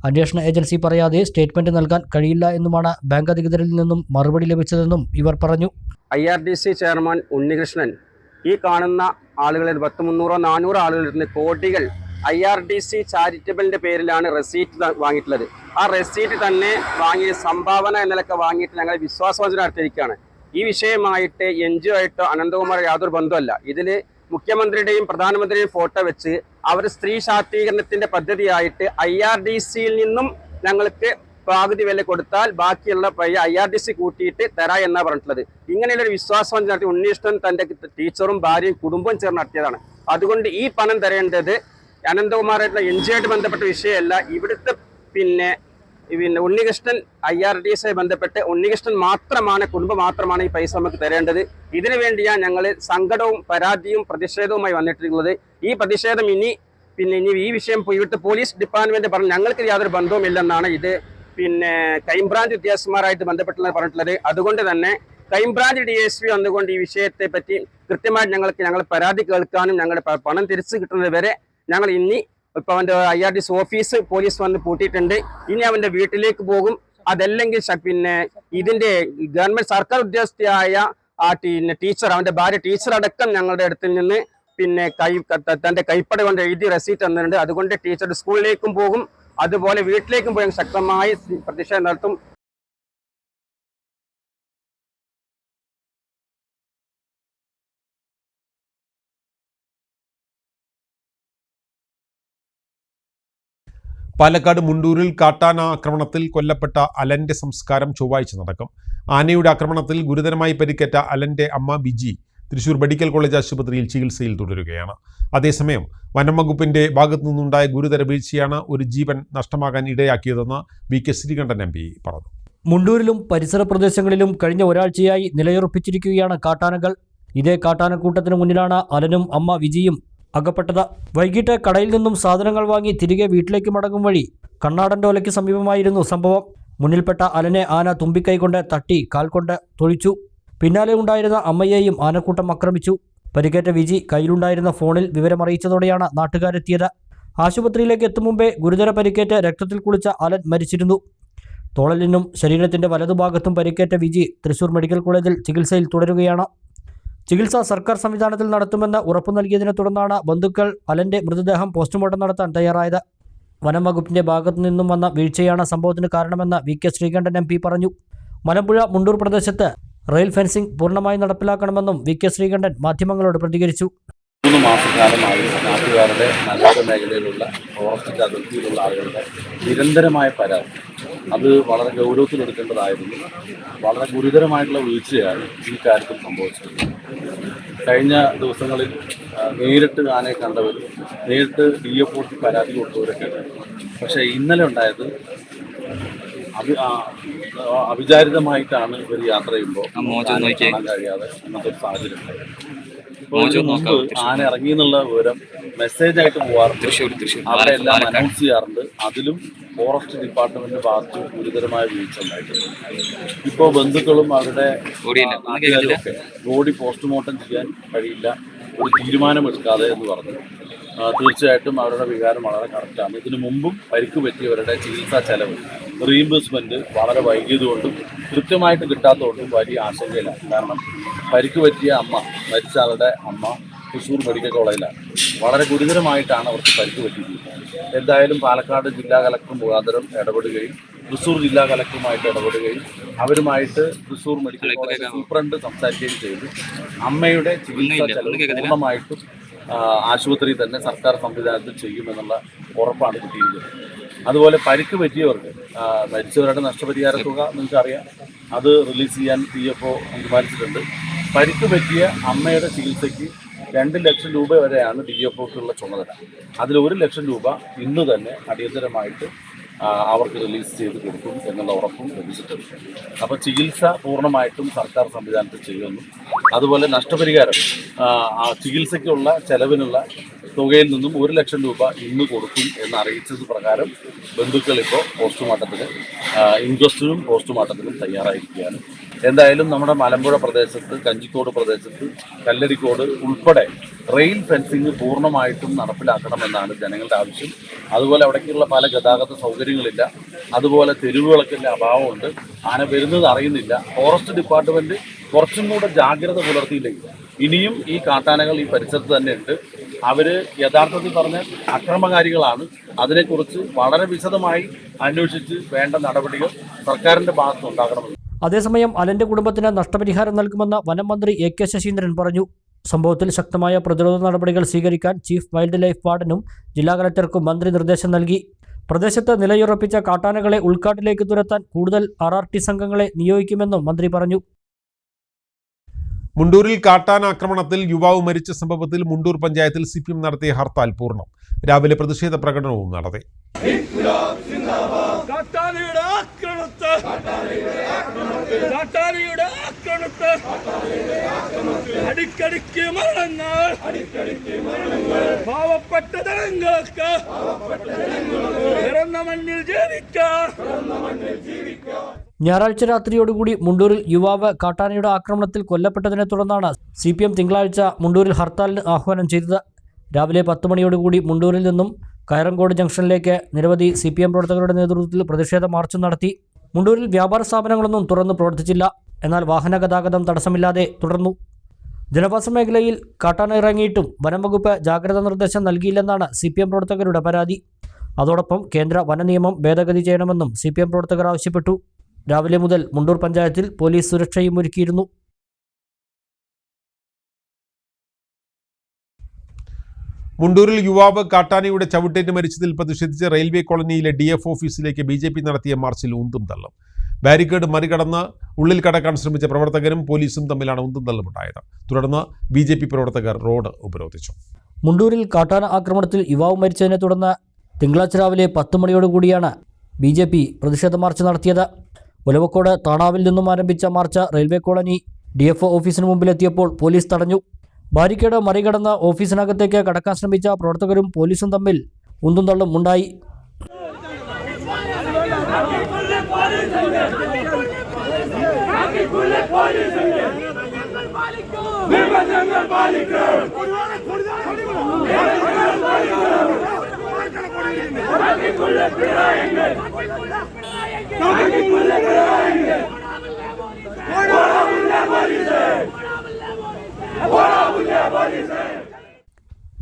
അന്വേഷണ ഏജൻസി പറയാതെ സ്റ്റേറ്റ്മെന്റ് നൽകാൻ കഴിയില്ല എന്നുമാണ് ബാങ്ക് അധികൃതരിൽ നിന്നും മറുപടി ലഭിച്ചതെന്നും ഇവർ പറഞ്ഞു. IRDC ചെയർമാൻ ഉണ്ണികൃഷ്ണൻ ഈ കാണുന്ന ആളുകളിൽ 300-400 ആളുകളിൽ കോടികൾ IRDC ചാരിറ്റബിളിൻ്റെ പേരിലാണ് റെസീറ്റ് വാങ്ങിയിട്ടുള്ളത്. ആ റെസീറ്റ് തന്നെ വാങ്ങിയ സംഭാവന എന്നൊക്കെ വാങ്ങിയിട്ട് ഞങ്ങൾ വിശ്വാസവഞ്ചന നടത്തിയിരിക്കുകയാണ്. ഈ വിഷയമായിട്ട് NGO ആയിട്ടോ അനന്തകുമാർ യാതൊരു ബന്ധമല്ല. ഇതിൽ മുഖ്യമന്ത്രിയുടെയും പ്രധാനമന്ത്രിയുടെയും ഫോട്ടോ വെച്ച് അവർ സ്ത്രീ ശാക്തീകരണത്തിൻ്റെ പദ്ധതിയായിട്ട് IRDCയിൽ നിന്നും ഞങ്ങൾക്ക് പകുതി വില കൊടുത്താൽ ബാക്കിയുള്ള IRDC കൂട്ടിയിട്ട് തരാ എന്നാണ് പറഞ്ഞിട്ടുള്ളത്. ഇങ്ങനെയുള്ളൊരു വിശ്വാസം നടത്തി ഉണ്ണികൃഷ്ണൻ തൻ്റെ ടീച്ചറും ഭാര്യയും കുടുംബവും ചേർന്ന് നടത്തിയതാണ്. അതുകൊണ്ട് ഈ പണം തരേണ്ടത് അനന്തകുമാറായിട്ടുള്ള NGO ആയിട്ട് ബന്ധപ്പെട്ട വിഷയമല്ല. ഇവിടുത്തെ പിന്നെ ഉണ്ണികൃഷ്ണൻ IRDC ബന്ധപ്പെട്ട് ഉണ്ണികൃഷ്ണൻ മാത്രമാണ്, കുടുംബം മാത്രമാണ് ഈ പൈസ നമുക്ക് തരേണ്ടത്. ഇതിനു വേണ്ടിയാണ് ഞങ്ങൾ സങ്കടവും പരാതിയും പ്രതിഷേധവുമായി വന്നിട്ടുള്ളത്. ഈ പ്രതിഷേധം ഇനി ഈ വിഷയം ഇവിടുത്തെ പോലീസ് ഡിപ്പാർട്ട്മെന്റ് പറഞ്ഞു ഞങ്ങൾക്ക് യാതൊരു ബന്ധവുമില്ലെന്നാണ് ഇത് ക്രൈംബ്രാഞ്ച് ഉദ്യോഗസ്ഥന്മാരായിട്ട് ബന്ധപ്പെട്ടുള്ളത് പറഞ്ഞിട്ടുള്ളത്. അതുകൊണ്ട് തന്നെ ക്രൈംബ്രാഞ്ച് DSP വന്നുകൊണ്ട് ഈ വിഷയത്തെ പറ്റി കൃത്യമായിട്ട് ഞങ്ങൾ പരാതി കേൾക്കാനും ഞങ്ങളുടെ പണം തിരിച്ചു കിട്ടുന്നത് വരെ ഞങ്ങൾ ഇപ്പോൾ അവൻ്റെ IRDC ഓഫീസ് പോലീസ് വന്ന് പൂട്ടിയിട്ടുണ്ട്. ഇനി അവൻ്റെ വീട്ടിലേക്ക് പോകും. അതല്ലെങ്കിൽ ഇതിൻ്റെ ഗവൺമെന്റ് സർക്കാർ ഉദ്യോഗസ്ഥയായ ആ ടീച്ചർ, അവൻ്റെ ഭാര്യ ടീച്ചർ അടക്കം ഞങ്ങളുടെ അടുത്തിൽ നിന്ന് തൻ്റെ കൈപ്പട കൊണ്ട് എഴുതി റെസീറ്റ് തന്നിട്ടുണ്ട്. അതുകൊണ്ട് ടീച്ചർ സ്കൂളിലേക്കും പോകും, അതുപോലെ വീട്ടിലേക്കും പോയി ശക്തമായി പ്രതിഷേധം നടത്തും. പാലക്കാട് മുണ്ടൂരിൽ കാട്ടാന ആക്രമണത്തിൽ കൊല്ലപ്പെട്ട അലന്റെ സംസ്കാരം ചൊവ്വാഴ്ച നടക്കും. ആനയുടെ ആക്രമണത്തിൽ ഗുരുതരമായി പരിക്കേറ്റ അലന്റെ അമ്മ ബിജി തൃശൂർ മെഡിക്കൽ കോളേജ് ആശുപത്രിയിൽ ചികിത്സയിൽ തുടരുകയാണ്. അതേസമയം വനം വകുപ്പിന്റെ ഭാഗത്തു നിന്നുണ്ടായ ഗുരുതര വീഴ്ചയാണ് ഒരു ജീവൻ നഷ്ടമാകാൻ ഇടയാക്കിയതെന്ന് VK ശ്രീകണ്ഠൻ MP പറഞ്ഞു. മുണ്ടൂരിലും പരിസര പ്രദേശങ്ങളിലും കഴിഞ്ഞ ഒരാഴ്ചയായി നിലയുറപ്പിച്ചിരിക്കുകയാണ് കാട്ടാനകൾ. ഇതേ കാട്ടാനക്കൂട്ടത്തിന് മുന്നിലാണ് അലനും അമ്മ വിജിയും അകപ്പെട്ടത്. വൈകിട്ട് കടയിൽ നിന്നും സാധനങ്ങൾ വാങ്ങി തിരികെ വീട്ടിലേക്ക് മടങ്ങും വഴി കണ്ണാടൻടോലയ്ക്ക് സമീപമായിരുന്നു സംഭവം. മുന്നിൽപ്പെട്ട അലനെ ആന തുമ്പിക്കൈ കൊണ്ട് തട്ടി കാൽ കൊണ്ട് തൊഴിച്ചു. പിന്നാലെ ഉണ്ടായിരുന്ന അമ്മയെയും ആനക്കൂട്ടം ആക്രമിച്ചു. പരിക്കേറ്റ വിജി കയ്യിലുണ്ടായിരുന്ന ഫോണിൽ വിവരമറിയിച്ചതോടെയാണ് നാട്ടുകാരെത്തിയത്. ആശുപത്രിയിലേക്ക് എത്തും മുമ്പേ ഗുരുതര പരിക്കേറ്റ് രക്തത്തിൽ കുളിച്ച അലൻ മരിച്ചിരുന്നു. തോളലിനും ശരീരത്തിന്റെ വലതുഭാഗത്തും പരിക്കേറ്റ വിജി തൃശൂർ മെഡിക്കൽ കോളേജിൽ ചികിത്സയിൽ തുടരുകയാണ്. ചികിത്സ സർക്കാർ സംവിധാനത്തിൽ നടത്തുമെന്ന് ഉറപ്പു നൽകിയതിനെ തുടർന്നാണ് ബന്ധുക്കൾ അലന്റെ മൃതദേഹം പോസ്റ്റ്മോർട്ടം നടത്താൻ തയ്യാറായത്. വനം വകുപ്പിന്റെ ഭാഗത്തു നിന്നും വന്ന വീഴ്ചയാണ് സംഭവത്തിന് കാരണമെന്ന് VK ശ്രീകണ്ഠൻ MP പറഞ്ഞു. മലമ്പുഴ മുണ്ടൂർ പ്രദേശത്ത് റെയിൽ ഫെൻസിംഗ് പൂർണ്ണമായി നടപ്പിലാക്കണമെന്നും VK ശ്രീകണ്ഠൻ മാധ്യമങ്ങളോട് പ്രതികരിച്ചു. 3 മാസക്കാലമായി നാട്ടുകാരുടെ മലയോര മേഖലയിലുള്ള ഫോറസ്റ്റ് അതിർത്തിയിലുള്ള ആളുകളുടെ നിരന്തരമായ പരാതി അത് വളരെ ഗൗരവത്തിലെടുക്കേണ്ടതായിരുന്നു. വളരെ ഗുരുതരമായിട്ടുള്ള വീഴ്ചയാണ് ഈ കാര്യത്തിൽ സംഭവിച്ചത്. കഴിഞ്ഞ ദിവസങ്ങളിൽ നേരിട്ട് ആനയെ കണ്ടവരും നേരിട്ട് DFOക്ക് പരാതി കൊടുത്തവരൊക്കെ. പക്ഷേ ഇന്നലെ ഉണ്ടായത് അവിചാരിതമായിട്ടാണ് ഒരു യാത്ര ചെയ്യുമ്പോൾ കാണാൻ കഴിയാതെ അങ്ങനത്തെ ഒരു സാഹചര്യം ഉണ്ടായത്. ആന ഇറങ്ങി എന്നുള്ള വിവരം മെസ്സേജായിട്ട് പോകാറുണ്ട്, അവിടെ എല്ലാം അനൗൺസ് ചെയ്യാറുണ്ട്. അതിലും ഫോറസ്റ്റ് ഡിപ്പാർട്ട്മെന്റിന്റെ ഭാഗത്ത് ഗുരുതരമായ വീഴ്ച ഉണ്ടായിട്ടുണ്ട്. ഇപ്പോൾ ബന്ധുക്കളും അവരുടെ നാട്ടുകാരൊക്കെ ബോഡി പോസ്റ്റ്മോർട്ടം ചെയ്യാൻ കഴിയില്ല, ഒരു തീരുമാനമെടുക്കാതെ എന്ന് പറഞ്ഞു. തീർച്ചയായിട്ടും അവരുടെ വികാരം വളരെ കറക്റ്റാണ്. ഇതിനു മുമ്പും പരിക്ക് പറ്റിയവരുടെ ചികിത്സാ ചെലവ് റീഇംബേഴ്സ്മെന്റ് വളരെ വൈകിയതുകൊണ്ടും കൃത്യമായിട്ട് കിട്ടാത്തതുകൊണ്ടും വലിയ ആശങ്കയിലാണ്. കാരണം പരിക്ക് പറ്റിയ അമ്മ, മരിച്ച ആളുടെ അമ്മ തൃശൂർ മെഡിക്കൽ കോളേജിലാണ്. വളരെ ഗുരുതരമായിട്ടാണ് അവർക്ക് പരിക്ക് പറ്റിയിരിക്കുന്നത്. എന്തായാലും പാലക്കാട് ജില്ലാ കലക്ടർ മുഖാന്തരം ഇടപെടുകയും തൃശൂർ ജില്ലാ കലക്ടറുമായിട്ട് ഇടപെടുകയും അവരുമായിട്ട് തൃശൂർ മെഡിക്കൽ കോളേജ് സൂപ്രണ്ട് സംസാരിക്കുകയും ചെയ്ത് അമ്മയുടെ ചികിത്സാ ചെലവ് പൂർണ്ണമായിട്ടും ആശുപത്രി തന്നെ സർക്കാർ സംവിധാനത്തിൽ ചെയ്യുമെന്നുള്ള ഉറപ്പാണ് കിട്ടിയിരിക്കുന്നത്. അതുപോലെ പരിക്ക് പറ്റിയവർക്ക് മരിച്ചവരുടെ നഷ്ടപരിഹാര തുക നിങ്ങൾക്കറിയാം, അത് റിലീസ് ചെയ്യാൻ DFO തീരുമാനിച്ചിട്ടുണ്ട്. പരിക്ക് പറ്റിയ അമ്മയുടെ ചികിത്സയ്ക്ക് 2 ലക്ഷം രൂപ വരെയാണ് DFOക്കുള്ള ചുമതല. അതിൽ 1 ലക്ഷം രൂപ ഇന്ന് തന്നെ അടിയന്തരമായിട്ട് അവർക്ക് റിലീസ് ചെയ്ത് കൊടുക്കും എന്നുള്ള ഉറപ്പും ലഭിച്ചിട്ടുണ്ട്. അപ്പോൾ ചികിത്സ പൂർണ്ണമായിട്ടും സർക്കാർ സംവിധാനത്തിൽ ചെയ്യുമെന്നും അതുപോലെ നഷ്ടപരിഹാരം ചികിത്സയ്ക്കുള്ള ചെലവിനുള്ള തുകയിൽ നിന്നും 1 ലക്ഷം രൂപ ഇന്ന് കൊടുക്കും എന്ന് അറിയിച്ചത് പ്രകാരം ബന്ധുക്കൾ ഇപ്പോൾ പോസ്റ്റ്മോർട്ടത്തിന് ഇൻക്വസ്റ്റിനും പോസ്റ്റ്മോർട്ടത്തിനും തയ്യാറായിരിക്കുകയാണ്. എന്തായാലും നമ്മുടെ മലമ്പുഴ പ്രദേശത്ത്, കഞ്ചിക്കോട് പ്രദേശത്ത്, കല്ലടിക്കോട് ഉൾപ്പെടെ റെയിൽ ഫെൻസിങ് പൂർണ്ണമായിട്ടും നടപ്പിലാക്കണമെന്നാണ് ജനങ്ങളുടെ ആവശ്യം. അതുപോലെ അവിടേക്കുള്ള പല ഗതാഗത സൗകര്യങ്ങളില്ല, അതുപോലെ തെരുവുകളൊക്കെ അഭാവമുണ്ട്, ആന വരുന്നത് അറിയുന്നില്ല. ഫോറസ്റ്റ് ഡിപ്പാർട്ട്മെൻറ്റ് കുറച്ചും കൂടെ ജാഗ്രത പുലർത്തിയില്ലെങ്കിൽ ഇനിയും ഈ കാട്ടാനകൾ ഈ പരിസരത്ത് തന്നെ ഉണ്ട്. അവർ യഥാർത്ഥത്തിൽ പറഞ്ഞ അക്രമകാരികളാണ്. അതിനെക്കുറിച്ച് വളരെ വിശദമായി അന്വേഷിച്ച് വേണ്ട നടപടികൾ സർക്കാരിൻ്റെ ഭാഗത്തുനിന്നുണ്ടാകണമെന്ന്. അതേസമയം അലന്റെ കുടുംബത്തിന് നഷ്ടപരിഹാരം നൽകുമെന്ന് വനം മന്ത്രി AK ശശീന്ദ്രൻ പറഞ്ഞു. സംഭവത്തിൽ ശക്തമായ പ്രതിരോധ നടപടികൾ സ്വീകരിക്കാൻ ചീഫ് വൈൽഡ് ലൈഫ് വാർഡനും ജില്ലാ കലക്ടർക്കും മന്ത്രി നിർദ്ദേശം നൽകി. പ്രദേശത്ത് നിലയുറപ്പിച്ച കാട്ടാനകളെ ഉൾക്കാട്ടിലേക്ക് തുരത്താൻ കൂടുതൽ RRT സംഘങ്ങളെ നിയോഗിക്കുമെന്നും മന്ത്രി പറഞ്ഞു. മുണ്ടൂരിൽ കാട്ടാന ആക്രമണത്തിൽ യുവാവ് മരിച്ച സംഭവത്തിൽ മുണ്ടൂർ പഞ്ചായത്തിൽ CPM നടത്തിയ ഹർത്താൽ പൂർണ്ണം. രാവിലെ പ്രതിഷേധ പ്രകടനവും നടത്തി. ഞായറാഴ്ച രാത്രിയോടുകൂടി മുണ്ടൂരിൽ യുവാവ് കാട്ടാനയുടെ ആക്രമണത്തിൽ കൊല്ലപ്പെട്ടതിനെ തുടർന്നാണ് CPM തിങ്കളാഴ്ച മുണ്ടൂരിൽ ഹർത്താലിന് ആഹ്വാനം ചെയ്തത്. രാവിലെ 10 മണിയോടുകൂടി മുണ്ടൂരിൽ നിന്നും കയറങ്കോട് ജംഗ്ഷനിലേക്ക് നിരവധി CPM പ്രവർത്തകരുടെ നേതൃത്വത്തിൽ പ്രതിഷേധ മാർച്ച് നടത്തി. മുണ്ടൂരിൽ വ്യാപാര സ്ഥാപനങ്ങളൊന്നും തുറന്നു പ്രവർത്തിച്ചില്ല. എന്നാൽ വാഹന ഗതാഗതം തടസ്സമില്ലാതെ തുടർന്നു. ജനവാസ മേഖലയിൽ കാട്ടാന ഇറങ്ങിയിട്ടും വനംവകുപ്പ് ജാഗ്രതാ നിർദ്ദേശം നൽകിയില്ലെന്നാണ് CPM പ്രവർത്തകരുടെ പരാതി. അതോടൊപ്പം കേന്ദ്ര വനനിയമം ഭേദഗതി ചെയ്യണമെന്നും CPM പ്രവർത്തകർ ആവശ്യപ്പെട്ടു. രാവിലെ മുതൽ മുണ്ടൂർ പഞ്ചായത്തിൽ പോലീസ് സുരക്ഷയും ഒരുക്കിയിരുന്നു. മുണ്ടൂരിൽ യുവാവ് കാട്ടാനയുടെ ചവിട്ടേറ്റ് മരിച്ചതിൽ പ്രതിഷേധിച്ച് റെയിൽവേ കോളനിയിലെ DF ഓഫീസിലേക്ക് BJP നടത്തിയ മാർച്ചിൽ ഉന്തും തള്ളും. ബാരിക്കേഡ് മറികടന്ന് ഉള്ളിൽ കടക്കാൻ ശ്രമിച്ച പ്രവർത്തകരും പോലീസും തമ്മിലാണ് ഉന്തും തള്ളുമുണ്ടായത്. തുടർന്ന് BJP പ്രവർത്തകർ റോഡ് ഉപരോധിച്ചു. മുണ്ടൂരിൽ കാട്ടാന ആക്രമണത്തിൽ യുവാവ് മരിച്ചതിനെ തുടർന്ന് തിങ്കളാഴ്ച രാവിലെ 10 മണിയോടുകൂടിയാണ് BJP പ്രതിഷേധ മാർച്ച് നടത്തിയത്. ഒലവക്കോട് താണാവിൽ നിന്നും ആരംഭിച്ച മാർച്ച് റെയിൽവേ കോളനി DFO ഓഫീസിന് മുമ്പിലെത്തിയപ്പോൾ പോലീസ് തടഞ്ഞു. ബാരിക്കേഡ് മറികടന്ന് ഓഫീസിനകത്തേക്ക് കടക്കാൻ ശ്രമിച്ച പ്രവർത്തകരും പോലീസും തമ്മിൽ ഉന്തും തള്ളും ഉണ്ടായി.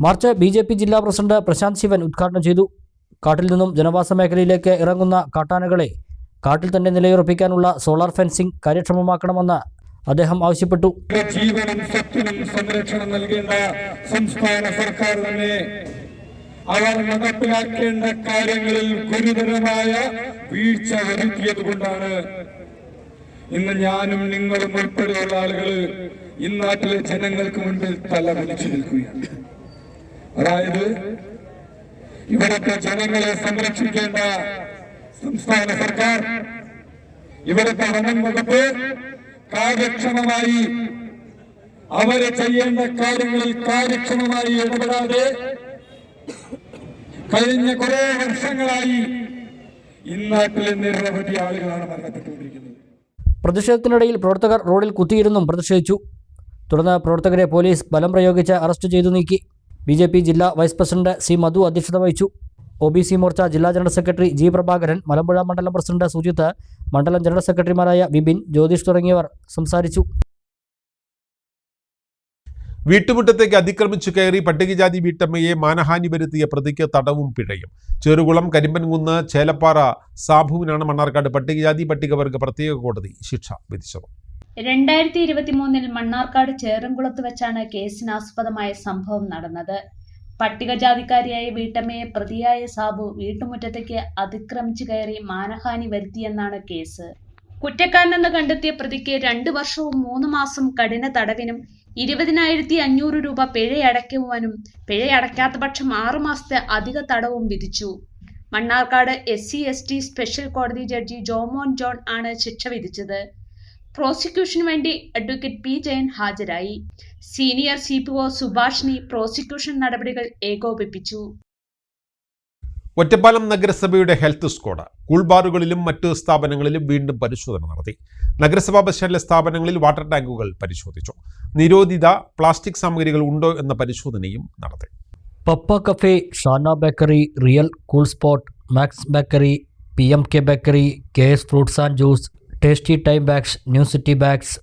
മാർച്ച് BJP ജില്ലാ പ്രസിഡന്റ് പ്രശാന്ത് ശിവൻ ഉദ്ഘാടനം ചെയ്തു. കാട്ടിൽ നിന്നും ജനവാസ മേഖലയിലേക്ക് ഇറങ്ങുന്ന കാട്ടാനകളെ കാട്ടിൽ തന്നെ നിലയുറപ്പിക്കാനുള്ള സോളാർ ഫെൻസിംഗ് കാര്യക്ഷമമാക്കണമെന്ന് അദ്ദേഹം ആവശ്യപ്പെട്ടു. ജീവനും സ്വത്തിനും സംരക്ഷണം നൽകേണ്ട സംസ്ഥാന സർക്കാർ തന്നെ അവർ നടപ്പിലാക്കേണ്ട കാര്യങ്ങളിൽ ഗുരുതരമായ വീഴ്ച വരുത്തിയത് കൊണ്ടാണ് ഇന്ന് ഞാനും നിങ്ങളും ഉൾപ്പെടെയുള്ള ആളുകൾ ഇന്നാട്ടിലെ ജനങ്ങൾക്ക് മുൻപിൽ തല കുനിച്ചു നിൽക്കുകയാണ്. അതായത് ഇവിടുത്തെ ജനങ്ങളെ സംരക്ഷിക്കേണ്ട സംസ്ഥാന സർക്കാർ, ഇവിടുത്തെ വനം വകുപ്പ് കാര്യക്ഷമമായി അവരെ ചെയ്യേണ്ട കാര്യങ്ങളിൽ കാര്യക്ഷമമായി ഇടപെടാതെ കഴിഞ്ഞ കുറെ വർഷങ്ങളായി ഇന്നാട്ടിലെ നിരവധി ആളുകളാണ് മരണപ്പെട്ടുകൊണ്ടിരിക്കുന്നത്. പ്രതിഷേധത്തിനിടയിൽ പ്രവർത്തകർ റോഡിൽ കുത്തിയിരുന്നും പ്രതിഷേധിച്ചു. തുടർന്ന് പ്രവർത്തകരെ പോലീസ് ബലം പ്രയോഗിച്ച് അറസ്റ്റ് ചെയ്തു നീക്കി. BJP ജില്ലാ വൈസ് പ്രസിഡന്റ് C മധു അധ്യക്ഷത വഹിച്ചു. OBC മോർച്ച ജില്ലാ general secretary G Prabhakaran, Malampuzha മണ്ഡലം പ്രസിഡന്റ് സുജിത്ത്, മണ്ഡലം ജനറൽ സെക്രട്ടറിമാരായ വിപിൻ, ജ്യോതിഷ് തുടങ്ങിയവർ സംസാരിച്ചു. വീട്ടുമുറ്റത്തേക്ക് അതിക്രമിച്ചു കയറി പട്ടികജാതി വീട്ടമ്മയെ മാനഹാനി വരുത്തിയ പ്രതിക്ക് തടവും പിഴയും. ചെറുകുളം കരിമ്പൻകുന്ന് ചേലപ്പാറ സാബുവിനാണ് മണ്ണാർക്കാട് പട്ടികജാതി പട്ടികവർഗ പ്രത്യേക കോടതി ശിക്ഷ വിധിച്ചത്. 2023 മണ്ണാർക്കാട് ചേറുംകുളത്ത് വെച്ചാണ് കേസിനാസ്പദമായ സംഭവം നടന്നത്. പട്ടികജാതിക്കാരിയായ വീട്ടമ്മയെ പ്രതിയായ സാബു വീട്ടുമുറ്റത്തേക്ക് അതിക്രമിച്ചു കയറി മാനഹാനി വരുത്തിയെന്നാണ് കേസ്. കുറ്റക്കാരനെന്ന് കണ്ടെത്തിയ പ്രതിക്ക് 2 വർഷവും 3 മാസം കഠിന തടവിനും 20,500 രൂപ പിഴയടയ്ക്കുവാനും പിഴയടയ്ക്കാത്ത പക്ഷം 6 മാസത്തെ അധിക തടവും വിധിച്ചു. മണ്ണാർക്കാട് SC/ST സ്പെഷ്യൽ കോടതി ജഡ്ജി ജോമോൻ ജോൺ ആണ് ശിക്ഷ വിധിച്ചത്. പ്രോസിക്യൂഷന് വേണ്ടി അഡ്വക്കേറ്റ് P ജയൻ ഹാജരായി. സീനിയർ CPO സുഭാഷിണി പ്രോസിക്യൂഷൻ നടപടികൾ ഏകോപിപ്പിച്ചു. ഒറ്റപ്പാലം നഗരസഭയുടെ ഹെൽത്ത് സ്ക്വാഡ് കൂൾബാറുകളിലും മറ്റ് സ്ഥാപനങ്ങളിലും വീണ്ടും പരിശോധന നടത്തി. നഗരസഭാ ബസ് സ്റ്റാൻഡിലെ സ്ഥാപനങ്ങളിൽ വാട്ടർ ടാങ്കുകൾ പരിശോധിച്ചു. നിരോധിത പ്ലാസ്റ്റിക് സാമഗ്രികൾ ഉണ്ടോ എന്ന പരിശോധനയും നടത്തി. Papa cafe, Shana bakery, real cool spot, max bakery, PMK bakery, KS fruits and juice, tasty time bags, new city bags,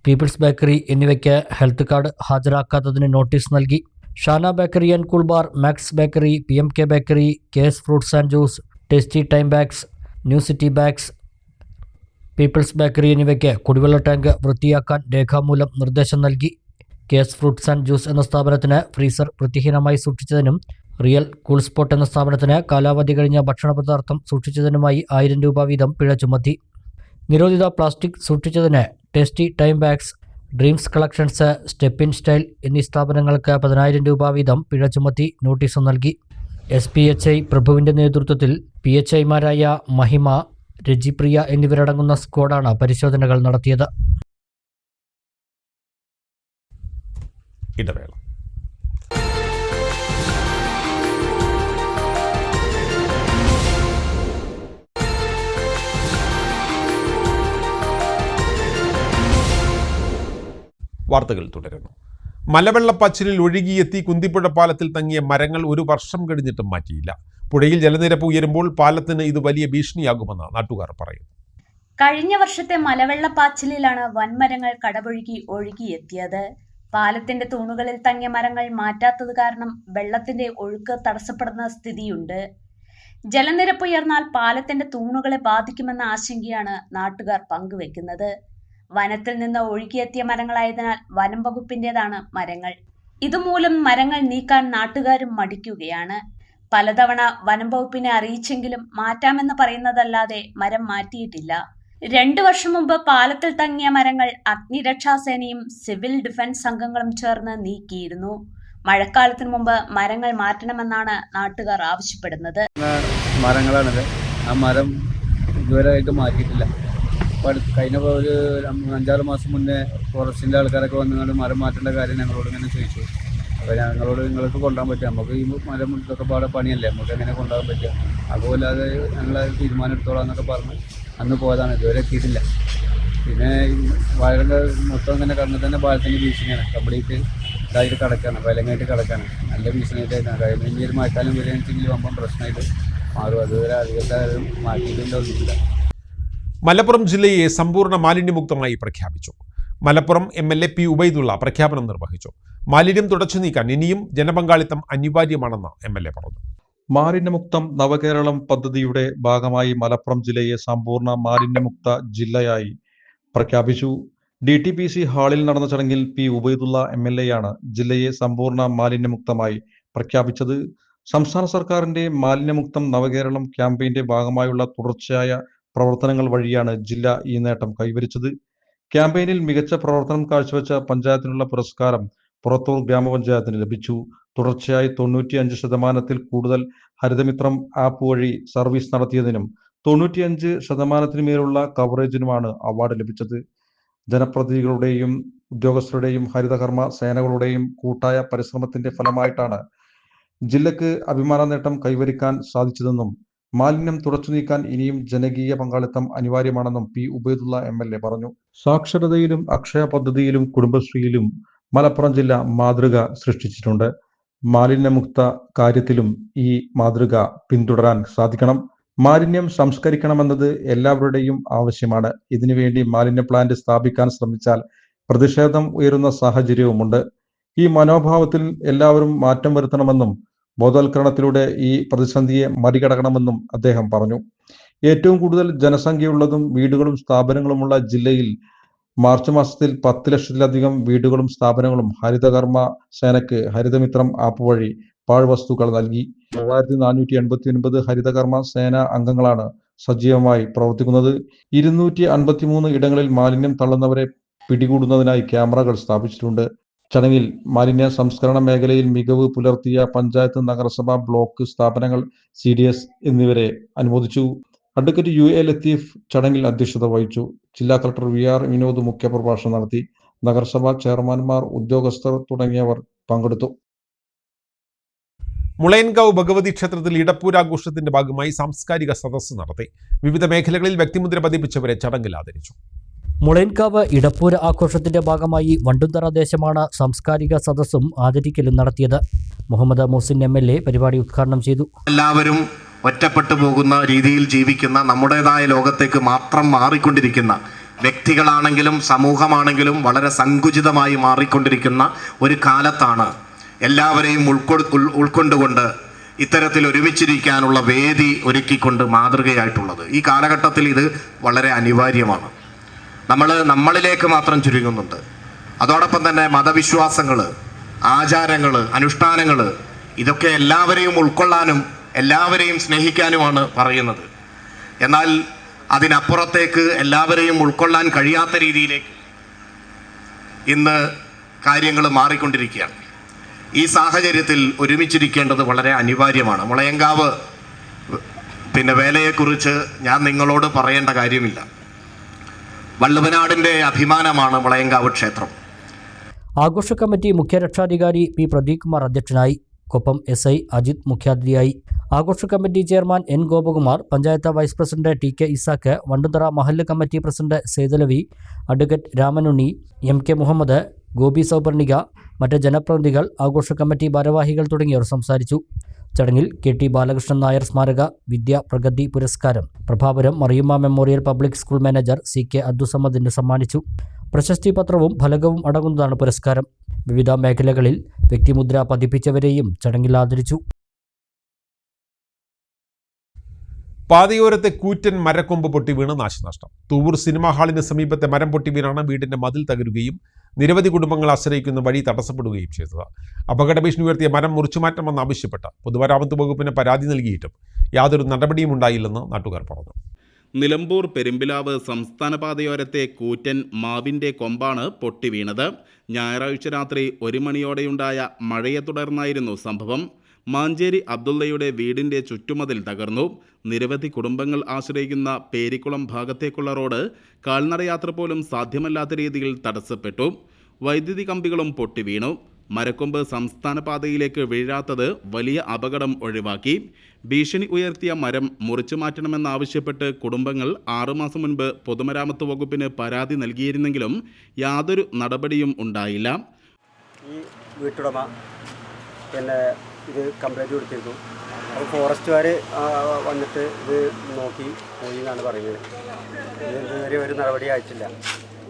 people's bakery എന്നിവയ്ക്ക് ഹെൽത്ത് കാർഡ് ഹാജരാക്കാത്തതിന് നോട്ടീസ് നൽകി. Shana bakery and cool bar, max bakery, PMK bakery, KS fruits and juice, tasty time bags, new city bags, people's bakery എന്നിവയ്ക്ക് കുടിവെള്ള tank വൃത്തിയാക്കാൻ രേഖാമൂലം നിർദ്ദേശം നൽകി. KS fruits and juice എന്ന സ്ഥാപനത്തിന് ഫ്രീസർ വൃത്തിഹീനമായി സൂക്ഷിച്ചതിനും റിയൽ കൂൾ സ്പോട്ട് എന്ന സ്ഥാപനത്തിന് കാലാവധി കഴിഞ്ഞ ഭക്ഷണ പദാർത്ഥം സൂക്ഷിച്ചതിനുമായി 1000 രൂപ വീതം പിഴ ചുമത്തി. നിരോധിത പ്ലാസ്റ്റിക് സൂക്ഷിച്ചതിന് tasty time bags, dreams collections, step in style എന്നീ സ്ഥാപനങ്ങൾക്ക് 10000 രൂപ വീതം പിഴ ചുമത്തി നോട്ടീസ് നൽകി. SPHI പ്രഭുവിൻ്റെ നേതൃത്വത്തിൽ PHIമാരായ മഹിമ, രജിപ്രിയ എന്നിവരടങ്ങുന്ന സ്ക്വാഡാണ് പരിശോധനകൾ നടത്തിയത്. ഇടവേള. വാർത്തകൾ തുടരുന്നു. മലവെള്ളപ്പാച്ചിലിൽ ഒഴുകിയെത്തി കുന്തിപ്പുഴ പാലത്തിൽ തങ്ങിയ മരങ്ങൾ 1 വർഷം കഴിഞ്ഞിട്ടും മാറ്റിയില്ല. പുഴയിൽ ജലനിരപ്പ് ഉയരുമ്പോൾ പാലത്തിന് ഇത് വലിയ ഭീഷണിയാകുമെന്ന് നാട്ടുകാർ പറയുന്നു. കഴിഞ്ഞ വർഷത്തെ മലവെള്ളപ്പാച്ചിലിലാണ് വൻമരങ്ങൾ കടപൊഴുകി ഒഴുകിയെത്തിയത്. പാലത്തിന്റെ തൂണുകളിൽ തങ്ങിയ മരങ്ങൾ മാറ്റാത്തത് കാരണം വെള്ളത്തിന്റെ ഒഴുക്ക് തടസ്സപ്പെടുന്ന സ്ഥിതിയുണ്ട്. ജലനിരപ്പ് ഉയർന്നാൽ പാലത്തിന്റെ തൂണുകളെ ബാധിക്കുമെന്ന ആശങ്കയാണ് നാട്ടുകാർ പങ്കുവെക്കുന്നത്. വനത്തിൽ നിന്ന് ഒഴുകിയെത്തിയ മരങ്ങളായതിനാൽ വനം വകുപ്പിന്റേതാണ് മരങ്ങൾ. ഇതുമൂലം മരങ്ങൾ നീക്കാൻ നാട്ടുകാരും മടിക്കുകയാണ്. പലതവണ വനം വകുപ്പിനെ അറിയിച്ചെങ്കിലും മാറ്റാമെന്ന് പറയുന്നതല്ലാതെ മരം മാറ്റിയിട്ടില്ല. 2 വർഷം മുമ്പ് പാലത്തിൽ തങ്ങിയ മരങ്ങൾ അഗ്നിരക്ഷാസേനയും സിവിൽ ഡിഫൻസ് സംഘങ്ങളും ചേർന്ന് നീക്കിയിരുന്നു. മഴക്കാലത്തിന് മുമ്പ് മരങ്ങൾ മാറ്റണമെന്നാണ് നാട്ടുകാർ ആവശ്യപ്പെടുന്നത്. മരങ്ങളാണിത്. ആ മരം ഇതുവരെയായിട്ട് മാറ്റിയിട്ടില്ല. കഴിഞ്ഞ ഒരു 5-6 മാസം മുന്നേ ഫോറസ്റ്റിൻ്റെ ആൾക്കാരൊക്കെ വന്നുകൊണ്ട് മരം മാറ്റേണ്ട കാര്യം ഞങ്ങളോട് ഇങ്ങനെ ചോദിച്ചു. അപ്പോൾ ഞങ്ങളോട് നിങ്ങൾക്ക് കൊണ്ടുപോകാൻ പറ്റുക, നമുക്ക് ഈ മരം ഇതൊക്കെ പാടെ പണിയല്ലേ, നമുക്ക് എങ്ങനെ കൊണ്ടുപോകാൻ പറ്റുക, അതുപോലെ ഞങ്ങൾ തീരുമാനം എടുത്തോളാം എന്നൊക്കെ പറഞ്ഞ് അന്ന് പോയതാണ്. ഇതുവരെ എത്തിയിട്ടില്ല. പിന്നെ വയറിൻ്റെ മൊത്തം ഇങ്ങനെ കടന്നിട്ട് തന്നെ പാലത്തിൻ്റെ ഭീഷണിയാണ്. കംപ്ലീറ്റ് ഇതായിട്ട് കിടക്കുകയാണ്, വയലങ്ങായിട്ട് കിടക്കുകയാണ്. നല്ല ഭീഷണിയായിട്ടാണ്. കഴിഞ്ഞ ഇനി ഒരു മഴക്കാലം വരികയാണെന്നുവെച്ചെങ്കിൽ വമ്പം പ്രശ്നമായിട്ട് മാറും. അതുവരെ അധികക്കാരും മാറ്റിയിട്ടൊന്നുമില്ല. മലപ്പുറം ജില്ലയെ സമ്പൂർണ്ണ മാലിന്യമുക്തമായി പ്രഖ്യാപിച്ചു. Malappuram MLA P. ഉബൈദുള്ള പ്രഖ്യാപനം നിർവഹിച്ചു. മാലിന്യം തുടച്ചു നീക്കാൻ ഇനിയും ജനപങ്കാളിത്തം അനിവാര്യമാണെന്ന് MLA പറഞ്ഞു. മാലിന്യമുക്തം നവകേരളം പദ്ധതിയുടെ ഭാഗമായി മലപ്പുറം ജില്ലയെ സമ്പൂർണ്ണ മാലിന്യമുക്ത ജില്ലയായി പ്രഖ്യാപിച്ചു. DTPC ഹാളിൽ നടന്ന ചടങ്ങിൽ P. ഉബൈദുള്ള MLA ജില്ലയെ സമ്പൂർണ്ണ മാലിന്യമുക്തമായി പ്രഖ്യാപിച്ചത്. സംസ്ഥാന സർക്കാരിന്റെ മാലിന്യമുക്തം നവകേരളം ക്യാമ്പയിന്റെ ഭാഗമായുള്ള തുടർച്ചയായ പ്രവർത്തനങ്ങൾ വഴിയാണ് ജില്ല ഈ നേട്ടം കൈവരിച്ചത്. ക്യാമ്പയിനിൽ മികച്ച പ്രവർത്തനം കാഴ്ചവെച്ച പഞ്ചായത്തിനുള്ള പുരസ്കാരം പുറത്തൂർ ഗ്രാമപഞ്ചായത്തിന് ലഭിച്ചു. തുടർച്ചയായി 95% കൂടുതൽ ഹരിതമിത്രം ആപ്പ് വഴി സർവീസ് നടത്തിയതിനും 95% മേലുള്ള കവറേജിനുമാണ് അവാർഡ് ലഭിച്ചത്. ജനപ്രതിനിധികളുടെയും ഉദ്യോഗസ്ഥരുടെയും ഹരിതകർമ്മ സേനകളുടെയും കൂട്ടായ പരിശ്രമത്തിന്റെ ഫലമായിട്ടാണ് ജില്ലക്ക് അഭിമാന നേട്ടം കൈവരിക്കാൻ സാധിച്ചതെന്നും മാലിന്യം തുടച്ചു നീക്കാൻ ഇനിയും ജനകീയ പങ്കാളിത്തം അനിവാര്യമാണെന്നും P. ഉബൈദുള്ള MLA പറഞ്ഞു. സാക്ഷരതയിലും അക്ഷയ പദ്ധതിയിലും കുടുംബശ്രീയിലും മലപ്പുറം ജില്ല മാതൃക സൃഷ്ടിച്ചിട്ടുണ്ട്. മാലിന്യമുക്ത കാര്യത്തിലും ഈ മാതൃക പിന്തുടരാൻ സാധിക്കണം. മാലിന്യം സംസ്കരിക്കണമെന്നത് എല്ലാവരുടെയും ആവശ്യമാണ്. ഇതിനുവേണ്ടി മാലിന്യ പ്ലാന്റ് സ്ഥാപിക്കാൻ ശ്രമിച്ചാൽ പ്രതിഷേധം ഉയരുന്ന സാഹചര്യവുമുണ്ട്. ഈ മനോഭാവത്തിൽ എല്ലാവരും മാറ്റം വരുത്തണമെന്നും ബോധവൽക്കരണത്തിലൂടെ ഈ പ്രതിസന്ധിയെ മറികടക്കണമെന്നും അദ്ദേഹം പറഞ്ഞു. ഏറ്റവും കൂടുതൽ ജനസംഖ്യയുള്ളതും വീടുകളും സ്ഥാപനങ്ങളുമുള്ള ജില്ലയിൽ മാർച്ച് മാസത്തിൽ 10 ലക്ഷത്തിലധികം വീടുകളും സ്ഥാപനങ്ങളും ഹരിതകർമ്മ സേനയ്ക്ക് ഹരിതമിത്രം ആപ്പ് വഴി പാഴ്വസ്തുക്കൾ നൽകി. 3489 ഹരിതകർമ്മ സേന അംഗങ്ങളാണ് സജീവമായി പ്രവർത്തിക്കുന്നത്. 253 ഇടങ്ങളിൽ മാലിന്യം തള്ളുന്നവരെ പിടികൂടുന്നതിനായി ക്യാമറകൾ സ്ഥാപിച്ചിട്ടുണ്ട്. ചടങ്ങിൽ മാലിന്യ സംസ്കരണ മേഖലയിൽ മികവ് പുലർത്തിയ പഞ്ചായത്ത്, നഗരസഭ, ബ്ലോക്ക് സ്ഥാപനങ്ങൾ, CDS എന്നിവരെ അനുമോദിച്ചു. അഡ്വക്കേറ്റ് UA ലത്തീഫ് ചടങ്ങിൽ അധ്യക്ഷത വഹിച്ചു. ജില്ലാ കളക്ടർ VR വിനോദ് മുഖ്യപ്രഭാഷണം നടത്തി. നഗരസഭാ ചെയർമാൻമാർ, ഉദ്യോഗസ്ഥർ തുടങ്ങിയവർ പങ്കെടുത്തു. മുളയൻകാവ് ഭഗവതി ക്ഷേത്രത്തിൽ ഇടപ്പൂരാഘോഷത്തിന്റെ ഭാഗമായി സാംസ്കാരിക സദസ്സ് നടത്തി. വിവിധ മേഖലകളിൽ വ്യക്തിമുദ്ര പതിപ്പിച്ചവരെ ചടങ്ങിൽ ആദരിച്ചു. മുളയൻകാവ് ഇടപ്പൂര ആഘോഷത്തിന്റെ ഭാഗമായി വണ്ടുന്തറ ദേശമാണ് സാംസ്കാരിക സദസ്സും ആദരിക്കലും നടത്തിയത്. മുഹമ്മദ് മുഹസിൻ MLA പരിപാടി ഉദ്ഘാടനം ചെയ്തു. എല്ലാവരും ഒറ്റപ്പെട്ടു പോകുന്ന രീതിയിൽ ജീവിക്കുന്ന, നമ്മുടേതായ ലോകത്തേക്ക് മാത്രം മാറിക്കൊണ്ടിരിക്കുന്ന വ്യക്തികളാണെങ്കിലും സമൂഹമാണെങ്കിലും വളരെ സങ്കുചിതമായി മാറിക്കൊണ്ടിരിക്കുന്ന ഒരു കാലത്താണ് എല്ലാവരെയും ഉൾക്കൊണ്ടുകൊണ്ട് ഇത്തരത്തിൽ ഒരുമിച്ചിരിക്കാനുള്ള വേദി ഒരുക്കിക്കൊണ്ട് മാതൃകയായിട്ടുള്ളത്. ഈ കാലഘട്ടത്തിൽ ഇത് വളരെ അനിവാര്യമാണ്. നമ്മളിലേക്ക് മാത്രം ചുരുങ്ങുന്നുണ്ട്. അതോടൊപ്പം തന്നെ മതവിശ്വാസങ്ങൾ, ആചാരങ്ങൾ, അനുഷ്ഠാനങ്ങൾ ഇതൊക്കെ എല്ലാവരെയും ഉൾക്കൊള്ളാനും എല്ലാവരെയും സ്നേഹിക്കാനുമാണ് പറയുന്നത്. എന്നാൽ അതിനപ്പുറത്തേക്ക് എല്ലാവരെയും ഉൾക്കൊള്ളാൻ കഴിയാത്ത രീതിയിലേക്ക് ഇന്ന് കാര്യങ്ങൾ മാറിക്കൊണ്ടിരിക്കുകയാണ്. ഈ സാഹചര്യത്തിൽ ഒരുമിച്ചിരിക്കേണ്ടത് വളരെ അനിവാര്യമാണ്. മുളയങ്കാവ് വേലയെക്കുറിച്ച് ഞാൻ നിങ്ങളോട് പറയേണ്ട കാര്യമില്ല. വള്ളുവനാടിൻ്റെ അഭിമാനമാണ് മുളയങ്കാവ് ക്ഷേത്രം. ആഘോഷ കമ്മിറ്റി മുഖ്യ രക്ഷാധികാരി പി പ്രദീപ് കുമാർ അധ്യക്ഷനായി. കൊപ്പം SI അജിത് മുഖ്യാതിഥിയായി. ആഘോഷ committee chairman N Gopakumar, panchayat vice president TK Isaac, Vanduthara മഹല്ല് committee president Sethalavi, advocate Ramanunni, MK Muhammad, Gopi Sauparnika, മറ്റ് ജനപ്രതിനിധികൾ, ആഘോഷ കമ്മിറ്റി ഭാരവാഹികൾ തുടങ്ങിയവർ സംസാരിച്ചു. ചടങ്ങിൽ KT ബാലകൃഷ്ണൻ നായർ സ്മാരക വിദ്യാ പ്രഗതി പുരസ്കാരം Prabhapuram Mariyumma memorial public school manager CK അബ്ദുസമ്മദിന് സമ്മാനിച്ചു. പ്രശസ്തി പത്രവും ഫലകവും അടങ്ങുന്നതാണ് പുരസ്കാരം. വിവിധ മേഖലകളിൽ വ്യക്തിമുദ്ര പതിപ്പിച്ചവരെയും ചടങ്ങിൽ ആദരിച്ചു. പാതയോരത്തെ കൂറ്റൻ മരക്കൊമ്പ് പൊട്ടി വീണ് നാശനഷ്ടം. തൂവൂർ സിനിമാ ഹാളിന് സമീപത്തെ മരം പൊട്ടി വീണാണ് വീടിന്റെ മതിൽ തകരുകയും നിരവധി കുടുംബങ്ങൾ ആശ്രയിക്കുന്ന വഴി തടസ്സപ്പെടുകയും ചെയ്തത്. അപകട ഭീഷണി ഉയർത്തിയ മരം മുറിച്ചുമാറ്റണമെന്ന് ആവശ്യപ്പെട്ട് പൊതുമരാമത്ത് വകുപ്പിന് പരാതി നൽകിയിട്ടും യാതൊരു നടപടിയും ഉണ്ടായില്ലെന്ന് നാട്ടുകാർ പറഞ്ഞു. നിലമ്പൂർ പെരുമ്പിലാവ് സംസ്ഥാന പാതയോരത്തെ കൂറ്റൻ മാവിൻ്റെ കൊമ്പാണ് പൊട്ടി വീണത്. ഞായറാഴ്ച രാത്രി 1 മണിയോടെയുണ്ടായ മഴയെ തുടർന്നായിരുന്നു സംഭവം. മാഞ്ചേരി അബ്ദുള്ളയുടെ വീടിൻ്റെ ചുറ്റുമതിൽ തകർന്നു. നിരവധി കുടുംബങ്ങൾ ആശ്രയിക്കുന്ന പേരിക്കുളം ഭാഗത്തേക്കുള്ള റോഡ് കാൽനടയാത്ര പോലും സാധ്യമല്ലാത്ത രീതിയിൽ തടസ്സപ്പെട്ടു. വൈദ്യുതി കമ്പികളും പൊട്ടി വീണു. മരക്കൊമ്പ് സംസ്ഥാന പാതയിലേക്ക് വീഴാത്തത് വലിയ അപകടം ഒഴിവാക്കി. ഭീഷണി ഉയർത്തിയ മരം മുറിച്ചു മാറ്റണമെന്നാവശ്യപ്പെട്ട് കുടുംബങ്ങൾ 6 മാസം മുൻപ് പൊതുമരാമത്ത് വകുപ്പിന് പരാതി നൽകിയിരുന്നെങ്കിലും യാതൊരു നടപടിയും ഉണ്ടായില്ല. ഈ വീട്ടുടമ ഇത് കംപ്ലൈൻറ്റ് കൊടുത്തിരുന്നു. അപ്പോൾ ഫോറസ്റ്റുകാർ വന്നിട്ട് ഇത് നോക്കി പോയി എന്നാണ് പറയുന്നത്. ഇതുവരെ ഒരു നടപടി അയച്ചില്ല.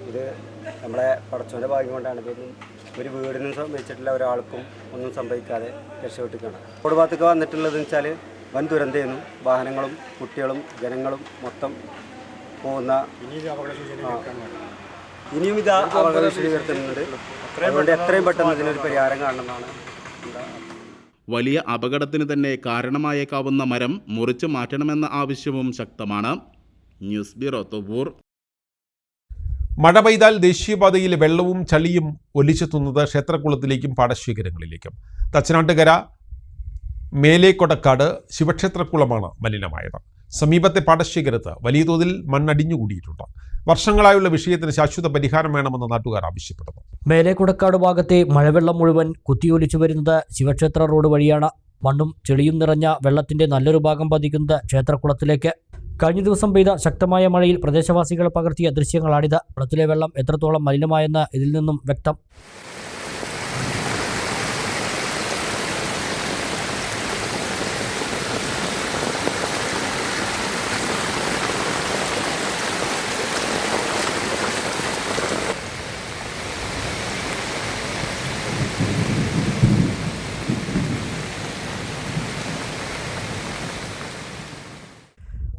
ഇത് നമ്മളെ പടച്ചോൻ്റെ ഭാഗ്യം കൊണ്ടാണ്. ഇതൊന്നും ഒരു വീടിനും സംഭവിച്ചിട്ടില്ല, ഒരാൾക്കും ഒന്നും സംഭവിക്കാതെ രക്ഷപ്പെട്ടിരിക്കുകയാണ്. റോഡ് ഭാഗത്തൊക്കെ വന്നിട്ടുള്ളതെന്ന് വെച്ചാൽ വൻ ദുരന്തമായിരുന്നു. വാഹനങ്ങളും കുട്ടികളും ജനങ്ങളും മൊത്തം പോകുന്ന ഇനിയും ഇത് അപകട ഭീഷണി ഉയർത്തുന്നുണ്ട്. അതുകൊണ്ട് എത്രയും പെട്ടെന്ന് ഇതിനൊരു പരിഹാരം കാണണമെന്നാണ്. വലിയ അപകടത്തിന് തന്നെ കാരണമായേക്കാവുന്ന മരം മുറിച്ചു മാറ്റണമെന്ന ആവശ്യവും ശക്തമാണ്. News bureau Thuvvur. മഴ പെയ്താൽ ദേശീയപാതയിൽ വെള്ളവും ചളിയും ഒലിച്ചെത്തുന്നത് ക്ഷേത്രക്കുളത്തിലേക്കും പാടശേഖരങ്ങളിലേക്കും. തച്ചനാട്ടുകര മേലേക്കൊടക്കാട് ശിവക്ഷേത്രക്കുളമാണ് മലിനമായത്. സമീപത്തെ പാടശേഖരത്ത് വലിയ തോതിൽ മണ്ണടിഞ്ഞുകൂടിയിട്ടുണ്ട്. വർഷങ്ങളായുള്ള വിഷയത്തിന് ശാശ്വത പരിഹാരം വേണമെന്ന് നാട്ടുകാർ ആവശ്യപ്പെടുന്നു. മേലേക്കുടക്കാട് ഭാഗത്തെ മഴവെള്ളം മുഴുവൻ കുത്തിയൊലിച്ചു വരുന്നത് ശിവക്ഷേത്ര റോഡ് വഴിയാണ്. മണ്ണും ചെളിയും നിറഞ്ഞ വെള്ളത്തിന്റെ നല്ലൊരു ഭാഗം പതിക്കുന്നത് ക്ഷേത്രക്കുളത്തിലേക്ക്. കഴിഞ്ഞ ദിവസം പെയ്ത ശക്തമായ മഴയിൽ പ്രദേശവാസികൾ പകർത്തിയ ദൃശ്യങ്ങളാണിത്. കുളത്തിലെ വെള്ളം എത്രത്തോളം മലിനമായെന്ന് ഇതിൽ നിന്നും വ്യക്തം.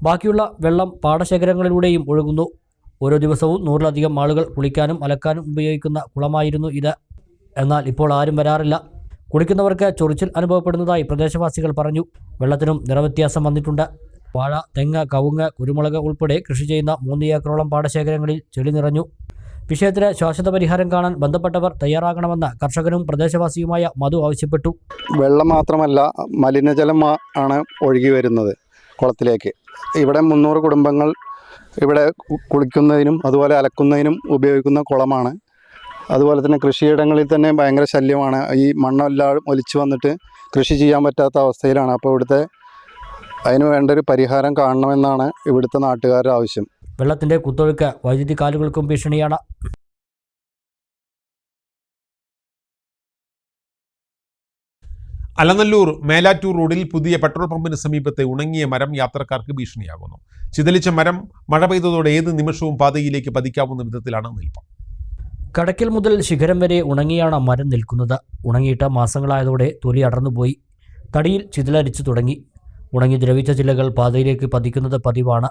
ബാക്കിയുള്ള വെള്ളം പാടശേഖരങ്ങളിലൂടെയും ഒഴുകുന്നു. ഓരോ ദിവസവും 100-ലധികം ആളുകൾ കുളിക്കാനും അലക്കാനും ഉപയോഗിക്കുന്ന കുളമായിരുന്നു ഇത്. എന്നാൽ ഇപ്പോൾ ആരും വരാറില്ല. കുളിക്കുന്നവർക്ക് ചൊറിച്ചിൽ അനുഭവപ്പെടുന്നതായി പ്രദേശവാസികൾ പറഞ്ഞു. വെള്ളത്തിനും നിറവ്യത്യാസം വന്നിട്ടുണ്ട്. വാഴ, തെങ്ങ്, കവുങ്ങ്, കുരുമുളക് ഉൾപ്പെടെ കൃഷി ചെയ്യുന്ന 3 ഏക്കറോളം പാടശേഖരങ്ങളിൽ ചെളി നിറഞ്ഞു. വിഷയത്തിന് ശാശ്വത പരിഹാരം കാണാൻ ബന്ധപ്പെട്ടവർ തയ്യാറാകണമെന്ന് കർഷകനും പ്രദേശവാസിയുമായ മധു ആവശ്യപ്പെട്ടു. വെള്ളം മാത്രമല്ല, മലിനജലം ആണ് ഒഴുകി വരുന്നത് കുളത്തിലേക്ക്. ഇവിടെ 300 കുടുംബങ്ങൾ ഇവിടെ കുളിക്കുന്നതിനും അതുപോലെ അലക്കുന്നതിനും ഉപയോഗിക്കുന്ന കുളമാണ്. അതുപോലെ തന്നെ കൃഷിയിടങ്ങളിൽ തന്നെ ഭയങ്കര ശല്യമാണ്. ഈ മണ്ണെല്ലാം ഒലിച്ചു വന്നിട്ട് കൃഷി ചെയ്യാൻ പറ്റാത്ത അവസ്ഥയിലാണ്. അപ്പോൾ ഇവിടുത്തെ അതിന് വേണ്ട ഒരു പരിഹാരം കാണണമെന്നാണ് ഇവിടുത്തെ നാട്ടുകാരുടെ ആവശ്യം. വെള്ളത്തിന്റെ കുത്തൊഴുക്ക് വൈദ്യുതി കാലുകൾക്കും ഭീഷണിയാണ്. അലനല്ലൂർ മേലാറ്റൂർ റോഡിൽ പുതിയ പെട്രോൾ പമ്പിന് സമീപത്തെ ഉണങ്ങിയ മരം യാത്രക്കാർക്ക് ഭീഷണിയാകുന്നു. ചിതലിച്ച മരം മഴ പെയ്തതോടെ ഏത് നിമിഷവും പാതയിലേക്ക് പതിക്കാവുന്ന വിധത്തിലാണ് നിൽപ്പ്. കടയ്ക്കൽ മുതൽ ശിഖരം വരെ ഉണങ്ങിയാണ് മരം നിൽക്കുന്നത്. ഉണങ്ങിയിട്ട മാസങ്ങളായതോടെ തൊലി അടർന്നുപോയി, തടിയിൽ ചിതലരിച്ചു തുടങ്ങി. ഉണങ്ങി ദ്രവിച്ച ചില്ലകൾ പാതയിലേക്ക് പതിക്കുന്നത് പതിവാണ്.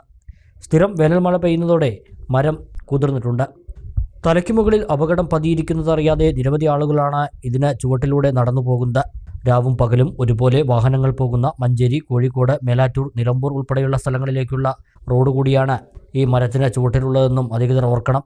സ്ഥിരം വേനൽ മഴ പെയ്യുന്നതോടെ മരം കുതിർന്നിട്ടുണ്ട്. തലയ്ക്ക് മുകളിൽ അപകടം പതിയിരിക്കുന്നതറിയാതെ നിരവധി ആളുകളാണ് ഇതിന് ചുവട്ടിലൂടെ നടന്നു പോകുന്നത്. രാവും പകലും ഒരുപോലെ വാഹനങ്ങൾ പോകുന്ന മഞ്ചേരി, കോഴിക്കോട്, മേലാറ്റൂർ, നിലമ്പൂർ ഉൾപ്പെടെയുള്ള സ്ഥലങ്ങളിലേക്കുള്ള റോഡ് കൂടിയാണ് ഈ മരത്തിന് ചുവട്ടിലുള്ളതെന്നും അധികൃതർ ഓർക്കണം.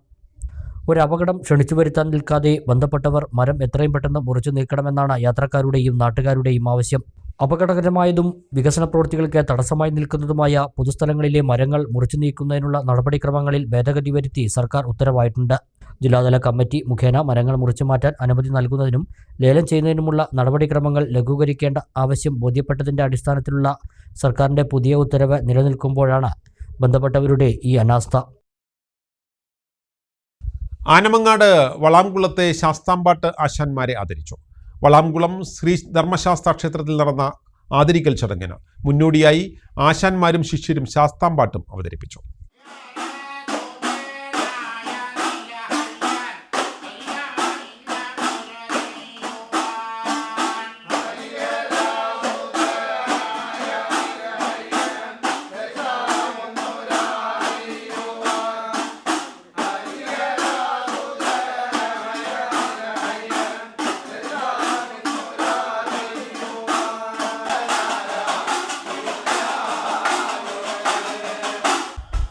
ഒരു അപകടം ക്ഷണിച്ചു വരുത്താൻ നിൽക്കാതെ ബന്ധപ്പെട്ടവർ മരം എത്രയും പെട്ടെന്ന് മുറിച്ചു നീക്കണമെന്നാണ് യാത്രക്കാരുടെയും നാട്ടുകാരുടെയും ആവശ്യം. അപകടകരമായതും വികസന പ്രവൃത്തികൾക്ക് തടസ്സമായി നിൽക്കുന്നതുമായ പൊതുസ്ഥലങ്ങളിലെ മരങ്ങൾ മുറിച്ചു നീക്കുന്നതിനുള്ള നടപടിക്രമങ്ങളിൽ ഭേദഗതി വരുത്തി സർക്കാർ ഉത്തരവായിട്ടുണ്ട്. ജില്ലാതല കമ്മിറ്റി മുഖേന മരങ്ങൾ മുറിച്ചു മാറ്റാൻ അനുമതി നൽകുന്നതിനും ലേലം ചെയ്യുന്നതിനുമുള്ള നടപടിക്രമങ്ങൾ ലഘൂകരിക്കേണ്ട ആവശ്യം ബോധ്യപ്പെട്ടതിൻ്റെ അടിസ്ഥാനത്തിലുള്ള സർക്കാരിൻ്റെ പുതിയ ഉത്തരവ് നിലനിൽക്കുമ്പോഴാണ് ബന്ധപ്പെട്ടവരുടെ ഈ അനാസ്ഥ. ആനമങ്ങാട് വളാംകുളത്തെ ശാസ്താംപാട്ട് ആശാന്മാരെ ആദരിച്ചു. വളാംകുളം ശ്രീ ധർമ്മശാസ്ത്ര ക്ഷേത്രത്തിൽ നടന്ന ആദരിക്കൽ ചടങ്ങിന് മുന്നോടിയായി ആശാന്മാരും ശിഷ്യരും ശാസ്താംപാട്ടും അവതരിപ്പിച്ചു.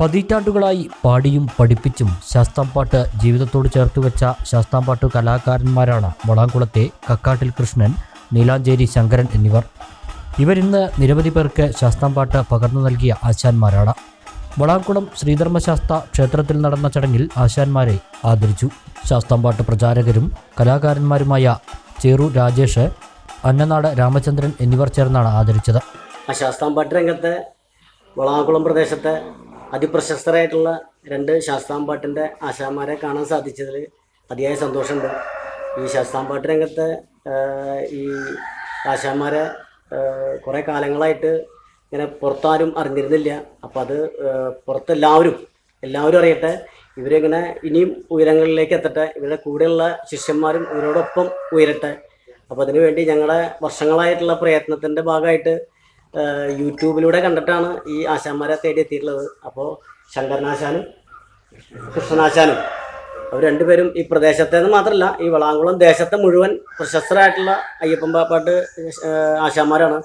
പതിറ്റാണ്ടുകളായി പാടിയും പഠിപ്പിച്ചും ശാസ്താംപാട്ട് ജീവിതത്തോട് ചേർത്തുവെച്ച ശാസ്താംപാട്ട് കലാകാരന്മാരാണ് വളാംകുളത്തെ കക്കാട്ടിൽ കൃഷ്ണൻ, നീലാഞ്ചേരി ശങ്കരൻ എന്നിവർ. ഇവരിന്ന് നിരവധി പേർക്ക് ശാസ്താംപാട്ട് പകർന്നു നൽകിയ ആശാന്മാരാണ്. വളാംകുളം ശ്രീധർമ്മശാസ്ത്ര ക്ഷേത്രത്തിൽ നടന്ന ചടങ്ങിൽ ആശാന്മാരെ ആദരിച്ചു. ശാസ്താംപാട്ട് പ്രചാരകരും കലാകാരന്മാരുമായ ചേറു രാജേഷ്, അന്നനാട് രാമചന്ദ്രൻ എന്നിവർ ചേർന്നാണ് ആദരിച്ചത്. ശാസ്താംപാട്ട് രംഗത്തെ വളാംകുളം പ്രദേശത്തെ അതിപ്രശസ്തരായിട്ടുള്ള 2 ശാസ്താംപാട്ടിൻ്റെ ആശാന്മാരെ കാണാൻ സാധിച്ചതിൽ അതിയായ സന്തോഷമുണ്ട്. ഈ ശാസ്താംപാട്ട് രംഗത്തെ ഈ ആശാന്മാരെ കുറേ കാലങ്ങളായിട്ട് ഇങ്ങനെ പുറത്താരും അറിഞ്ഞിരുന്നില്ല. അപ്പോൾ അത് പുറത്തെല്ലാവരും അറിയട്ടെ. ഇവരിങ്ങനെ ഇനിയും ഉയരങ്ങളിലേക്ക് എത്തട്ടെ. ഇവരുടെ കൂടെയുള്ള ശിഷ്യന്മാരും ഇവരോടൊപ്പം ഉയരട്ടെ. അപ്പോൾ അതിനുവേണ്ടി ഞങ്ങളുടെ വർഷങ്ങളായിട്ടുള്ള പ്രയത്നത്തിൻ്റെ ഭാഗമായിട്ട് യൂട്യൂബിലൂടെ കണ്ടിട്ടാണ് ഈ ആശാന്മാരെ തേടി എത്തിയിട്ടുള്ളത്. അപ്പോൾ ശങ്കരനാശാനും കൃഷ്ണനാശാനും അവർ 2 പേരും ഈ പ്രദേശത്തേന്ന് മാത്രമല്ല ഈ വളാംകുളം ദേശത്തെ മുഴുവൻ പ്രശസ്തരായിട്ടുള്ള അയ്യപ്പൻപാട്ട് ആശാന്മാരാണ്.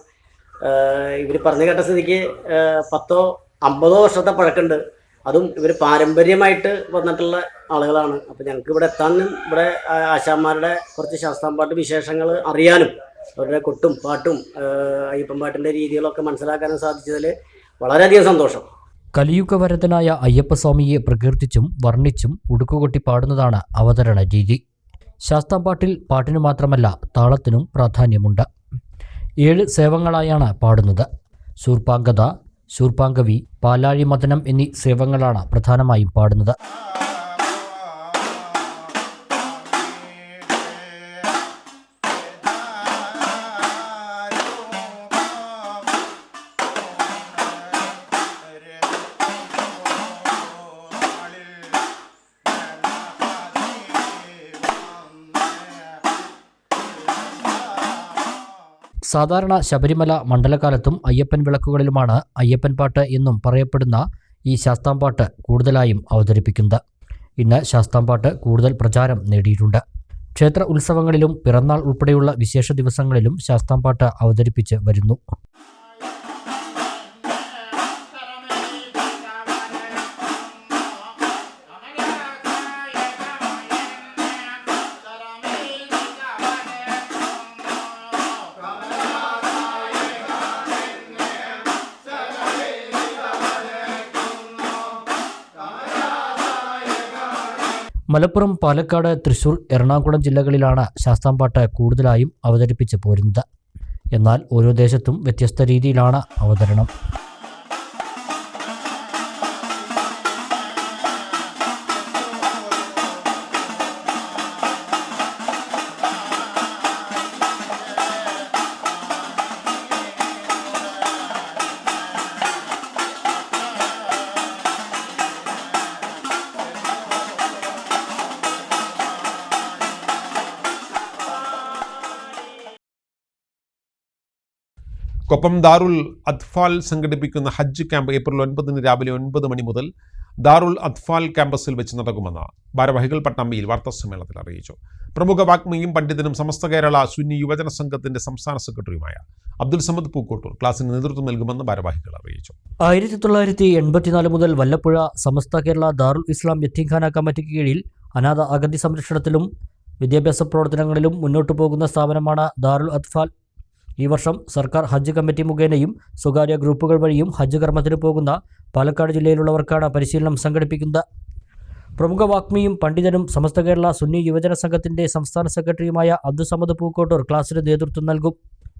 ഇവർ പറഞ്ഞു കേട്ട സ്ഥിതിക്ക് 10-50 വർഷത്തെ പഴക്കമുണ്ട്. അതും ഇവർ പാരമ്പര്യമായിട്ട് വന്നിട്ടുള്ള ആളുകളാണ്. അപ്പോൾ ഞങ്ങൾക്ക് ഇവിടെ എത്താനും ഇവിടെ ആശാന്മാരുടെ കുറച്ച് ശാസ്താംപാട്ട് വിശേഷങ്ങൾ അറിയാനും അവരുടെ കൊട്ടും പാട്ടും അയ്യപ്പൻപാട്ടിൻ്റെ രീതികളൊക്കെ മനസ്സിലാക്കാനും സാധിച്ചതിൽ വളരെയധികം സന്തോഷം. കലിയുഗവരതനായ അയ്യപ്പസ്വാമിയെ പ്രകീർത്തിച്ചും വർണ്ണിച്ചും ഉടുക്കുകൊട്ടി പാടുന്നതാണ് അവതരണ രീതി. ശാസ്താംപാട്ടിൽ പാട്ടിനു മാത്രമല്ല താളത്തിനും പ്രാധാന്യമുണ്ട്. 7 സേവങ്ങളായാണ് പാടുന്നത്. ശൂർപ്പാങ്കത, ശൂർപ്പാങ്കവി, പാലാഴി മദനം എന്നീ സേവങ്ങളാണ് പ്രധാനമായും പാടുന്നത്. സാധാരണ ശബരിമല മണ്ഡലകാലത്തും അയ്യപ്പൻ വിളക്കുകളിലുമാണ് അയ്യപ്പൻ പാട്ട് എന്നും പറയപ്പെടുന്ന ഈ ശാസ്താംപാട്ട് കൂടുതലായും അവതരിപ്പിക്കുന്നത്. ഇന്ന് ശാസ്താംപാട്ട് കൂടുതൽ പ്രചാരം നേടിയിട്ടുണ്ട്. ക്ഷേത്ര ഉത്സവങ്ങളിലും പിറന്നാൾ ഉൾപ്പെടെയുള്ള വിശേഷ ദിവസങ്ങളിലും ശാസ്താംപാട്ട് അവതരിപ്പിച്ച് വരുന്നു. മലപ്പുറം, പാലക്കാട്, തൃശൂർ, എറണാകുളം ജില്ലകളിലാണ് ശാസ്താംപാട്ട് കൂടുതലായും അവതരിപ്പിച്ച് പോരുന്നത്. എന്നാൽ ഓരോ ദേശത്തും വ്യത്യസ്ത രീതിയിലാണ് അവതരണം. കൊപ്പം ദാറുൽ അത്ഫാൽ സംഘടിപ്പിക്കുന്ന ഹജ്ജ് ക്യാമ്പ് ഏപ്രിൽ 9 രാവിലെ 9 മണി മുതൽ ദാറുൽ അത്ഫാൽ ക്യാമ്പസിൽ വെച്ച് നടക്കുമെന്ന് ഭാരവാഹികൾ പട്ടാമ്പിയിൽ വാർത്താസമ്മേളനത്തിൽ അറിയിച്ചു. പ്രമുഖ വാഗ്മിയും പണ്ഡിതനും സമസ്ത കേരള സുന്നി യുവജന സംഘത്തിന്റെ സംസ്ഥാന സെക്രട്ടറിയുമായ അബ്ദുൽ സമദ് പൂക്കോട്ടൂർ ക്ലാസിന് നേതൃത്വം നൽകുമെന്ന് ഭാരവാഹികൾ അറിയിച്ചു. 1984 മുതൽ വല്ലപ്പുഴ സമസ്ത കേരള ദാറുൽ ഇസ്ലാം യത്തീംഖാന കമ്മിറ്റിക്ക് കീഴിൽ അനാഥ അഗതി സംരക്ഷണത്തിലും വിദ്യാഭ്യാസ പ്രവർത്തനങ്ങളിലും മുന്നോട്ടു പോകുന്ന സ്ഥാപനമാണ് ദാറുൽ അത്ഫാൽ. ഈ വർഷം സർക്കാർ ഹജ്ജ് കമ്മിറ്റി മുഖേനയും സ്വകാര്യ ഗ്രൂപ്പുകൾ വഴിയും ഹജ്ജ് കർമ്മത്തിന് പോകുന്ന പാലക്കാട് ജില്ലയിലുള്ളവർക്കാണ് പരിശീലനം സംഘടിപ്പിക്കുന്നത്. പ്രമുഖ വാഗ്മിയും പണ്ഡിതനും സമസ്ത കേരള സുന്നി യുവജന സംഘത്തിന്റെ സംസ്ഥാന സെക്രട്ടറിയുമായ അബ്ദുൽ സമദ് പൂക്കോട്ടൂർ ക്ലാസിന് നേതൃത്വം നൽകും.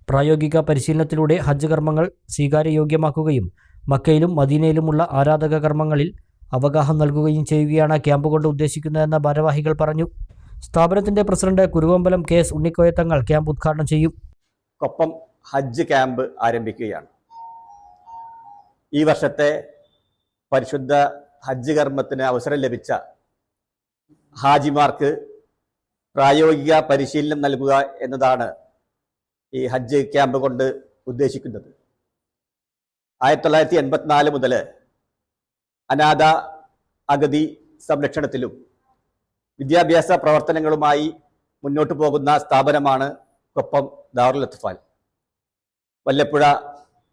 പ്രായോഗിക പരിശീലനത്തിലൂടെ ഹജ്ജ് കർമ്മങ്ങൾ സ്വീകാര്യയോഗ്യമാക്കുകയും മക്കയിലും മദീനയിലുമുള്ള ആരാധക കർമ്മങ്ങളിൽ അവഗാഹം നൽകുകയും ചെയ്യുകയാണ് ക്യാമ്പ് കൊണ്ട് ഉദ്ദേശിക്കുന്നതെന്ന് ഭാരവാഹികൾ പറഞ്ഞു. സ്ഥാപനത്തിന്റെ പ്രസിഡന്റ് കുരുവമ്പലം KS ഉണ്ണിക്കോയ തങ്ങൾ ക്യാമ്പ് ഉദ്ഘാടനം ചെയ്യും. കൊപ്പം ഹജ്ജ് ക്യാമ്പ് ആരംഭിക്കുകയാണ്. ഈ വർഷത്തെ പരിശുദ്ധ ഹജ്ജ് കർമ്മത്തിന് അവസരം ലഭിച്ച ഹാജിമാർക്ക് പ്രായോഗിക പരിശീലനം നൽകുക എന്നതാണ് ഈ ഹജ്ജ് ക്യാമ്പ് കൊണ്ട് ഉദ്ദേശിക്കുന്നത്. 1984 മുതൽ അനാഥ അഗതി സംരക്ഷണത്തിലും വിദ്യാഭ്യാസ പ്രവർത്തനങ്ങളുമായി മുന്നോട്ട് പോകുന്ന സ്ഥാപനമാണ് കൊപ്പം ദാറുൽ അത്ഫാൽ. വല്ലപ്പുഴ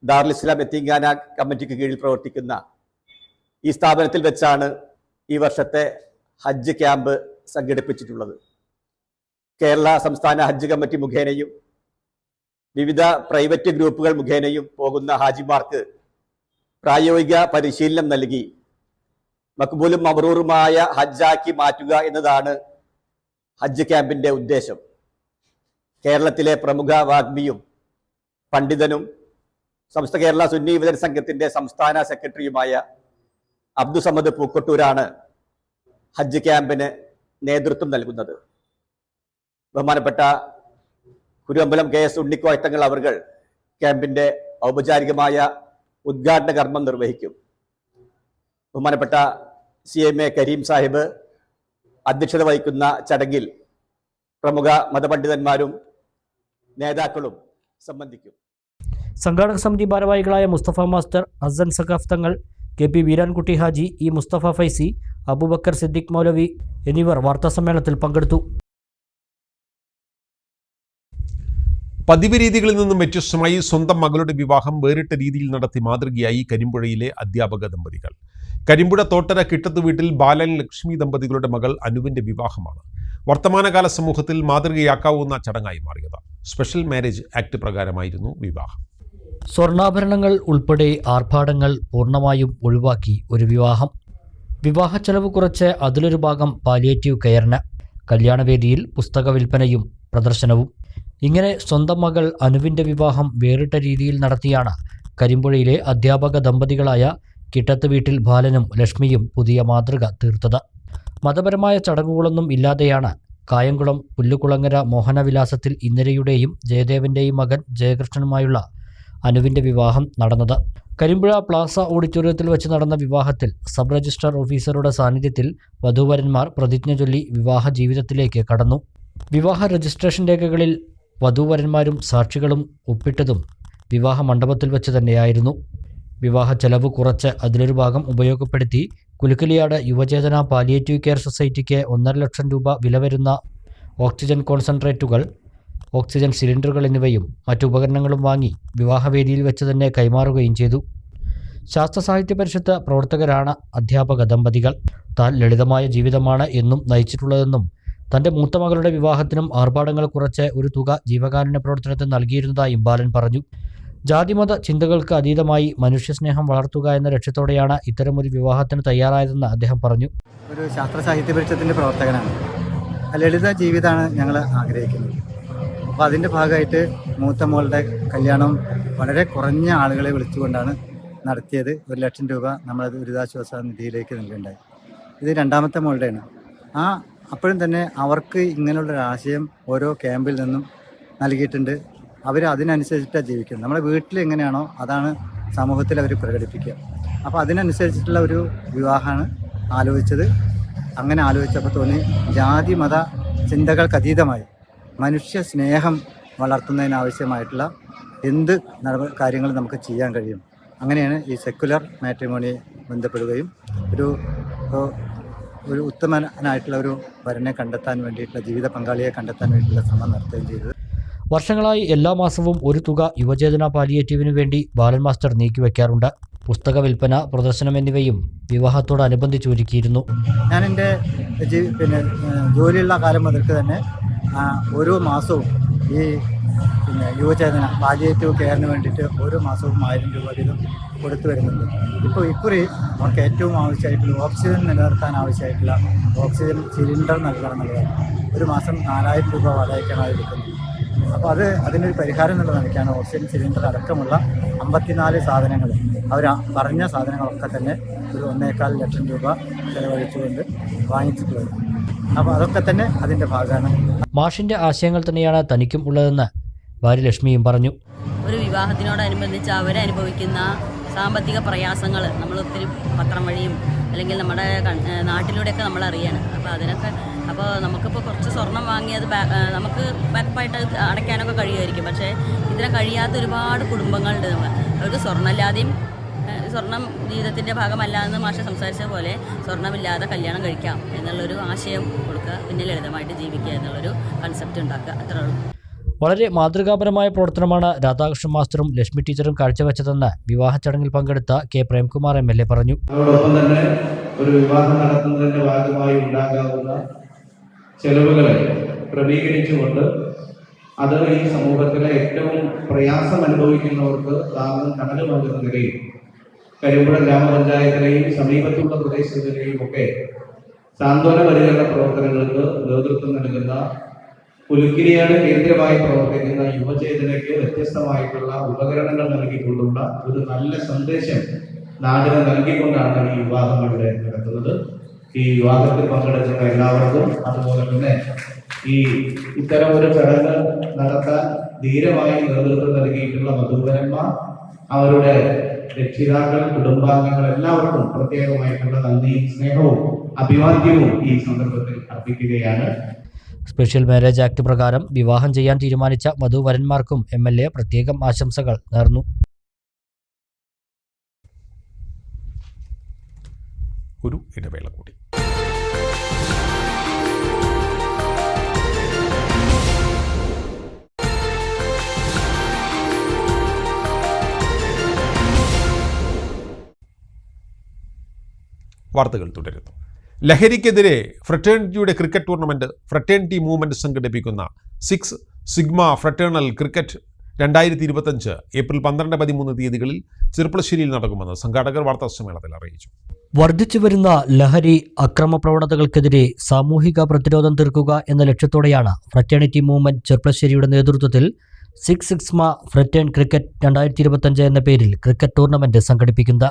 ദാറുൽ ഇസ്ലാം യത്തീംഖാന കമ്മിറ്റിക്ക് കീഴിൽ പ്രവർത്തിക്കുന്ന ഈ സ്ഥാപനത്തിൽ വെച്ചാണ് ഈ വർഷത്തെ ഹജ്ജ് ക്യാമ്പ് സംഘടിപ്പിച്ചിട്ടുള്ളത്. കേരള സംസ്ഥാന ഹജ്ജ് കമ്മിറ്റി മുഖേനയും വിവിധ പ്രൈവറ്റ് ഗ്രൂപ്പുകൾ മുഖേനയും പോകുന്ന ഹാജിമാർക്ക് പ്രായോഗിക പരിശീലനം നൽകി മക്ബൂലും മബ്രൂറുമായ ഹജ്ജാക്കി മാറ്റുക എന്നതാണ് ഹജ്ജ് ക്യാമ്പിന്റെ ഉദ്ദേശം. കേരളത്തിലെ പ്രമുഖ വാഗ്മിയും പണ്ഡിതനും സമസ്ത കേരള സുന്നി യുവജന സംഘത്തിന്റെ സംസ്ഥാന സെക്രട്ടറിയുമായ അബ്ദുൽ സമദ് പൂക്കോട്ടൂരാണ് ഹജ്ജ് ക്യാമ്പിന് നേതൃത്വം നൽകുന്നത്. ബഹുമാനപ്പെട്ട കുരുവമ്പലം KS ഉണ്ണിക്കോയ തങ്ങൾ അവർ ക്യാമ്പിന്റെ ഔപചാരികമായ ഉദ്ഘാടന കർമ്മം നിർവഹിക്കും. ബഹുമാനപ്പെട്ട CMA കരീം സാഹിബ് അധ്യക്ഷത വഹിക്കുന്ന ചടങ്ങിൽ പ്രമുഖ മതപണ്ഡിതന്മാരും നേതാക്കളും സംബന്ധിക്കും. സംഘാടക സമിതി ഭാരവാഹികളായ മുസ്തഫ മാസ്റ്റർ, ഹസൻ സഖാഫ് തങ്ങൾ, KP വീരാൻകുട്ടി ഹാജി, മുസ്തഫ ഫൈസി, അബൂബക്കർ സിദ്ദിഖ് മൗലവി എന്നിവർ വാർത്താസമ്മേളനത്തിൽ പങ്കെടുത്തു. പതിവ് രീതികളിൽ നിന്നും വ്യത്യസ്തമായി സ്വന്തം മകളുടെ വിവാഹം വേറിട്ട രീതിയിൽ നടത്തി മാതൃകയായി കരിമ്പുഴയിലെ അധ്യാപക ദമ്പതികൾ. കരിമ്പുഴ തോട്ടര കിട്ടത്ത് വീട്ടിൽ ബാലൻ ലക്ഷ്മി ദമ്പതികളുടെ മകൾ അനുവിന്റെ വിവാഹമാണ് വർത്തമാനകാല സമൂഹത്തിൽ മാതൃകയാക്കാവുന്ന ചടങ്ങായി മാറിയത്. സ്പെഷ്യൽ മാരേജ് ആക്ട് പ്രകാരമായിരുന്നു വിവാഹം. സ്വർണ്ണാഭരണങ്ങൾ ഉൾപ്പെടെ ആർഭാടങ്ങൾ പൂർണ്ണമായും ഒഴിവാക്കി ഒരു വിവാഹം. വിവാഹ ചെലവ് കുറച്ച് അതിലൊരു ഭാഗം പാലിയേറ്റീവ് കെയറിന്. കല്യാണവേദിയിൽ പുസ്തക വിൽപ്പനയും പ്രദർശനവും. ഇങ്ങനെ സ്വന്തം മകൾ അനുവിൻ്റെ വിവാഹം വേറിട്ട രീതിയിൽ നടത്തിയാണ് കരിമ്പുഴയിലെ അധ്യാപക ദമ്പതികളായ കിട്ടത്ത് വീട്ടിൽ ബാലനും ലക്ഷ്മിയും പുതിയ മാതൃക തീർത്തത്. മതപരമായ ചടങ്ങുകളൊന്നും ഇല്ലാതെയാണ് കായംകുളം പുല്ലുകുളങ്ങര മോഹനവിലാസത്തിൽ ഇന്ദിരയുടെയും ജയദേവൻ്റെയും മകൻ ജയകൃഷ്ണനുമായുള്ള അനുവിൻ്റെ വിവാഹം നടന്നത്. കരിമ്പുഴ പ്ലാസ ഓഡിറ്റോറിയത്തിൽ വെച്ച് നടന്ന വിവാഹത്തിൽ സബ് രജിസ്ട്രാർ ഓഫീസറുടെ സാന്നിധ്യത്തിൽ വധൂവരന്മാർ പ്രതിജ്ഞ ചൊല്ലി വിവാഹ ജീവിതത്തിലേക്ക് കടന്നു. വിവാഹ രജിസ്ട്രേഷൻ രേഖകളിൽ വധൂവരന്മാരും സാക്ഷികളും ഒപ്പിട്ടതും വിവാഹ മണ്ഡപത്തിൽ വെച്ച് തന്നെയായിരുന്നു. വിവാഹ ചെലവ് കുറച്ച് അതിലൊരു ഭാഗം ഉപയോഗപ്പെടുത്തി കുലുക്കലിയാട് യുവചേതന പാലിയേറ്റീവ് കെയർ സൊസൈറ്റിക്ക് 1.5 ലക്ഷം രൂപ വില വരുന്ന ഓക്സിജൻ കോൺസെൻട്രേറ്റുകൾ, ഓക്സിജൻ സിലിണ്ടറുകൾ എന്നിവയും മറ്റു ഉപകരണങ്ങളും വാങ്ങി വിവാഹവേദിയിൽ വെച്ച് തന്നെ കൈമാറുകയും ചെയ്തു. ശാസ്ത്ര സാഹിത്യ പരിഷത്ത് പ്രവർത്തകരാണ് അധ്യാപക ദമ്പതികൾ. താൻ ലളിതമായ ജീവിതമാണ് എന്നും നയിച്ചിട്ടുള്ളതെന്നും തൻ്റെ മൂത്ത മകളുടെ വിവാഹത്തിനും ആർഭാടങ്ങൾ കുറച്ച് ഒരു തുക ജീവകാരുണ്യ പ്രവർത്തനത്തിന് നൽകിയിരുന്നതായും ബാലൻ പറഞ്ഞു. ജാതിമത ചിന്തകൾക്ക് അതീതമായി മനുഷ്യസ്നേഹം വളർത്തുക എന്ന ലക്ഷ്യത്തോടെയാണ് ഇത്തരമൊരു വിവാഹത്തിന് തയ്യാറായതെന്ന് അദ്ദേഹം പറഞ്ഞു. ഒരു ശാസ്ത്ര സാഹിത്യ പരിഷത്തിൻ്റെ പ്രവർത്തകനാണ്. ലളിത ജീവിതമാണ് ഞങ്ങൾ ആഗ്രഹിക്കുന്നത്. അപ്പോൾ അതിൻ്റെ ഭാഗമായിട്ട് മൂത്ത മോളുടെ കല്യാണം വളരെ കുറഞ്ഞ ആളുകളെ വിളിച്ചുകൊണ്ടാണ് നടത്തിയത്. 1 ലക്ഷം രൂപ നമ്മൾ ദുരിതാശ്വാസ നിധിയിലേക്ക് നൽകുകയുണ്ടായി. ഇത് രണ്ടാമത്തെ മോളുടെയാണ്. അപ്പോഴും തന്നെ അവർക്ക് ഇങ്ങനെയുള്ളൊരു ആശയം ഓരോ ക്യാമ്പിൽ നിന്നും നൽകിയിട്ടുണ്ട്. അവർ അതിനനുസരിച്ചിട്ടാണ് ജീവിക്കുന്നത്. നമ്മുടെ വീട്ടിൽ എങ്ങനെയാണോ അതാണ് സമൂഹത്തിൽ അവർ പ്രകടിപ്പിക്കുക. അപ്പോൾ അതിനനുസരിച്ചിട്ടുള്ള ഒരു വിവാഹമാണ് ആലോചിച്ചത്. അങ്ങനെ ആലോചിച്ചപ്പോൾ തോന്നി ജാതി മത ചിന്തകൾക്ക് അതീതമായി മനുഷ്യ സ്നേഹം വളർത്തുന്നതിനാവശ്യമായിട്ടുള്ള എന്ത് കാര്യങ്ങൾ നമുക്ക് ചെയ്യാൻ കഴിയും. അങ്ങനെയാണ് ഈ സെക്കുലർ മാട്രിമോണിയെ ബന്ധപ്പെടുകയും ഒരു ഉത്തമനായിട്ടുള്ള ഒരു വരനെ കണ്ടെത്താൻ വേണ്ടിയിട്ടുള്ള ജീവിത പങ്കാളിയെ കണ്ടെത്താൻ വേണ്ടിയിട്ടുള്ള ശ്രമം നടത്തുകയും ചെയ്തത്. വർഷങ്ങളായി എല്ലാ മാസവും ഒരു തുക യുവചേതന പാലിയേറ്റീവിനു വേണ്ടി ബാലൻ മാസ്റ്റർ നീക്കിവെക്കാറുണ്ട്. പുസ്തക വിൽപ്പന, പ്രദർശനം എന്നിവയും വിവാഹത്തോടനുബന്ധിച്ച് ഒരുക്കിയിരുന്നു. ഞാൻ എൻ്റെ ജോലിയുള്ള കാലം മുതൽക്ക് തന്നെ ഓരോ മാസവും ഈ യുവചേതന പാലിയേറ്റീവ് കെയറിന് വേണ്ടിയിട്ട് ഓരോ മാസവും 1000 രൂപ വീതം കൊടുത്തു വരുന്നുണ്ട്. ഇപ്പോൾ ഇക്കുറി നമുക്ക് ഏറ്റവും ആവശ്യമായിട്ടുള്ള ഓക്സിജൻ നിലനിർത്താൻ ആവശ്യമായിട്ടുള്ള ഓക്സിജൻ സിലിണ്ടർ നൽകണം എന്നുള്ളതാണ്. ഒരു മാസം 4000 രൂപ വാടകയ്ക്കാണ് അത് എടുക്കുന്നത്. അപ്പോൾ അതിനൊരു പരിഹാരം എന്നുള്ള നിലയ്ക്കാണ് ഓക്സിജൻ സിലിണ്ടർ അടക്കമുള്ള 54 സാധനങ്ങൾ, അവർ പറഞ്ഞ സാധനങ്ങളൊക്കെ തന്നെ ഒരു 1.25 ലക്ഷം രൂപ ചെലവഴിച്ചുകൊണ്ട് വാങ്ങിച്ചിട്ടുള്ളത്. അപ്പോൾ അതൊക്കെ തന്നെ അതിൻ്റെ ഭാഗമാണ്. മാഷിൻ്റെ ആശയങ്ങൾ തന്നെയാണ് തനിക്കും ഉള്ളതെന്ന് ഭാര്യ ലക്ഷ്മിയും പറഞ്ഞു. ഒരു വിവാഹത്തിനോടനുബന്ധിച്ച് അവരനുഭവിക്കുന്ന സാമ്പത്തിക പ്രയാസങ്ങൾ നമ്മൾ ഒത്തിരി പത്രം വഴിയും അല്ലെങ്കിൽ നമ്മുടെ നാട്ടിലൂടെയൊക്കെ നമ്മൾ അറിയാണ്. അപ്പോൾ നമുക്കിപ്പോൾ കുറച്ച് സ്വർണം വാങ്ങി അത് നമുക്ക് ബാക്കപ്പായിട്ട് അടയ്ക്കാനൊക്കെ കഴിയുമായിരിക്കും. പക്ഷേ ഇതിനെ കഴിയാത്ത ഒരുപാട് കുടുംബങ്ങളുണ്ട്. അവർക്ക് സ്വർണ്ണമില്ലാതെയും സ്വർണം ജീവിതത്തിൻ്റെ ഭാഗമല്ല എന്ന് മാഷ് സംസാരിച്ച പോലെ സ്വർണ്ണമില്ലാതെ കല്യാണം കഴിക്കാം എന്നുള്ളൊരു ആശയം കൊടുക്കുക, പിന്നെ ലളിതമായിട്ട് ജീവിക്കുക എന്നുള്ളൊരു കൺസെപ്റ്റ് ഉണ്ടാക്കുക, അത്രേ ഉള്ളൂ. വളരെ മാതൃകാപരമായ പ്രവർത്തനമാണ് രാധാകൃഷ്ണൻ മാസ്റ്ററും ലക്ഷ്മി ടീച്ചറും കാഴ്ചവെച്ചതെന്ന് വിവാഹ ചടങ്ങിൽ പങ്കെടുത്ത കെ പ്രേംകുമാർ MLA പറഞ്ഞു. അതോടൊപ്പം തന്നെ ഒരു വിവാഹം നടത്തുന്നതിന്റെ ഭാഗമായി ഉണ്ടാകാവുന്ന ചെലവുകളെ ക്രമീകരിച്ചുകൊണ്ട് അത് ഈ സമൂഹത്തിലെ ഏറ്റവും പ്രയാസം അനുഭവിക്കുന്നവർക്ക് താങ്ങും കടലുമാകുന്ന നിലയിൽ കരിമ്പുഴ ഗ്രാമപഞ്ചായത്തിലെയും സമീപത്തുള്ള പ്രദേശങ്ങളിലെയും ഒക്കെ സാന്ത്വന പരിചരണ പ്രവർത്തനങ്ങൾക്ക് നേതൃത്വം നൽകുന്ന പുലുക്കിരിയാണ് കേന്ദ്രമായി പ്രവർത്തിക്കുന്ന യുവചേതനയ്ക്ക് വ്യത്യസ്തമായിട്ടുള്ള ഉപകരണങ്ങൾ നൽകിക്കൊണ്ടുള്ള ഒരു നല്ല സന്ദേശം നാടിന് നൽകിക്കൊണ്ടാണ് ഈ വിവാഹം ഇവിടെ നടത്തുന്നത്. ഈ വിവാഹത്തിൽ പങ്കെടുക്കുന്ന എല്ലാവർക്കും, അതുപോലെ തന്നെ ഈ ഇത്തരം ഒരു ചടങ്ങ് നടത്താൻ ധീരമായി നേതൃത്വം നൽകിയിട്ടുള്ള വധൂവരന്മാർ, അവരുടെ രക്ഷിതാക്കൾ, കുടുംബാംഗങ്ങൾ എല്ലാവർക്കും പ്രത്യേകമായിട്ടുള്ള നന്ദിയും സ്നേഹവും അഭിവാദ്യവും ഈ സന്ദർഭത്തിൽ അർപ്പിക്കുകയാണ്. സ്പെഷ്യൽ മാരേജ് ആക്ട് പ്രകാരം വിവാഹം ചെയ്യാൻ തീരുമാനിച്ച വധൂവരന്മാർക്കും MLA പ്രത്യേകം ആശംസകൾ നേർന്നു. ഒരു ഇടവേള കൂടി. വാർത്തകൾ തുടരുന്നു. ലഹരിക്കെതിരെ ഫ്രറ്റേണിറ്റിയുടെ ക്രിക്കറ്റ് ടൂർണമെന്റ് ഫ്രറ്റേണിറ്റി മൂവ്മെന്റ് സംഘടിപ്പിക്കുന്ന 6 സിഗ്മ ഫ്രറ്റേണൽ ക്രിക്കറ്റ് 2025 ഏപ്രിൽ 12-13 തീയതികളിൽ ചെർപ്പളശ്ശേരിയിൽ നടക്കുമെന്ന് സംഘാടകർ വാർത്താസമ്മേളനത്തിൽ അറിയിച്ചു. വർദ്ധിച്ചുവരുന്ന ലഹരി അക്രമ പ്രവണതകൾക്കെതിരെ സാമൂഹിക പ്രതിരോധം തീർക്കുക എന്ന ലക്ഷ്യത്തോടെയാണ് ഫ്രറ്റേണിറ്റി മൂവ്മെന്റ് ചെർപ്പളശ്ശേരിയുടെ നേതൃത്വത്തിൽ 6 സിഗ്മ ഫ്രറ്റേൺ ക്രിക്കറ്റ് 2025 എന്ന പേരിൽ ക്രിക്കറ്റ് ടൂർണമെന്റ് സംഘടിപ്പിക്കുന്നത്.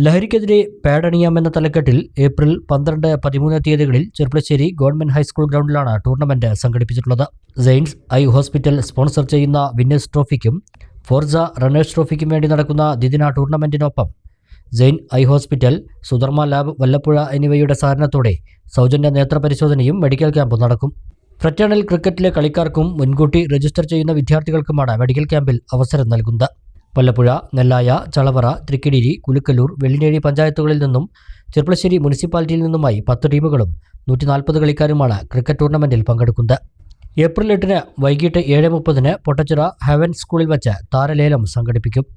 ലഹരിക്കെതിരെ പാഡണിയാം എന്ന തലക്കെട്ടിൽ ഏപ്രിൽ 12-13 തീയതികളിൽ ചെർപ്പളശ്ശേരി ഗവൺമെന്റ് ഹൈസ്കൂൾ ഗ്രൗണ്ടിലാണ് ടൂർണമെന്റ് സംഘടിപ്പിച്ചിട്ടുള്ളത്. സെയിൻസ് ഐ ഹോസ്പിറ്റൽ സ്പോൺസർ ചെയ്യുന്ന വിന്നേഴ്സ് ട്രോഫിക്കും ഫോർസ റണ്ണേഴ്സ് ട്രോഫിക്കും വേണ്ടി നടക്കുന്ന ദ്വിദിന ടൂർണമെന്റിനൊപ്പം Zain eye hospital, Sudharma lab Vallappuzha എന്നിവയുടെ സഹകരണത്തോടെ സൗജന്യ നേത്രപരിശോധനയും മെഡിക്കൽ ക്യാമ്പും നടക്കും. ഫ്രറ്റേണൽ ക്രിക്കറ്റിലെ കളിക്കാർക്കും മുൻകൂട്ടി രജിസ്റ്റർ ചെയ്യുന്ന വിദ്യാർത്ഥികൾക്കുമാണ് മെഡിക്കൽ ക്യാമ്പിൽ അവസരം നൽകുന്നത്. വല്ലപ്പുഴ, നെല്ലായ, ചളവറ, തൃക്കിടിരി, കുലുക്കല്ലൂർ, വെള്ളിനേഴി പഞ്ചായത്തുകളിൽ നിന്നും ചെർപ്പളശ്ശേരി മുനിസിപ്പാലിറ്റിയിൽ നിന്നുമായി 10 ടീമുകളും 140 കളിക്കാരുമാണ് ക്രിക്കറ്റ് ടൂർണമെന്റിൽ പങ്കെടുക്കുന്നത്. ഏപ്രിൽ 8 വൈകിട്ട് 7:30 പൊട്ടച്ചിറ ഹെവൻ സ്കൂളിൽ വച്ച് താരലേലം സംഘടിപ്പിക്കും.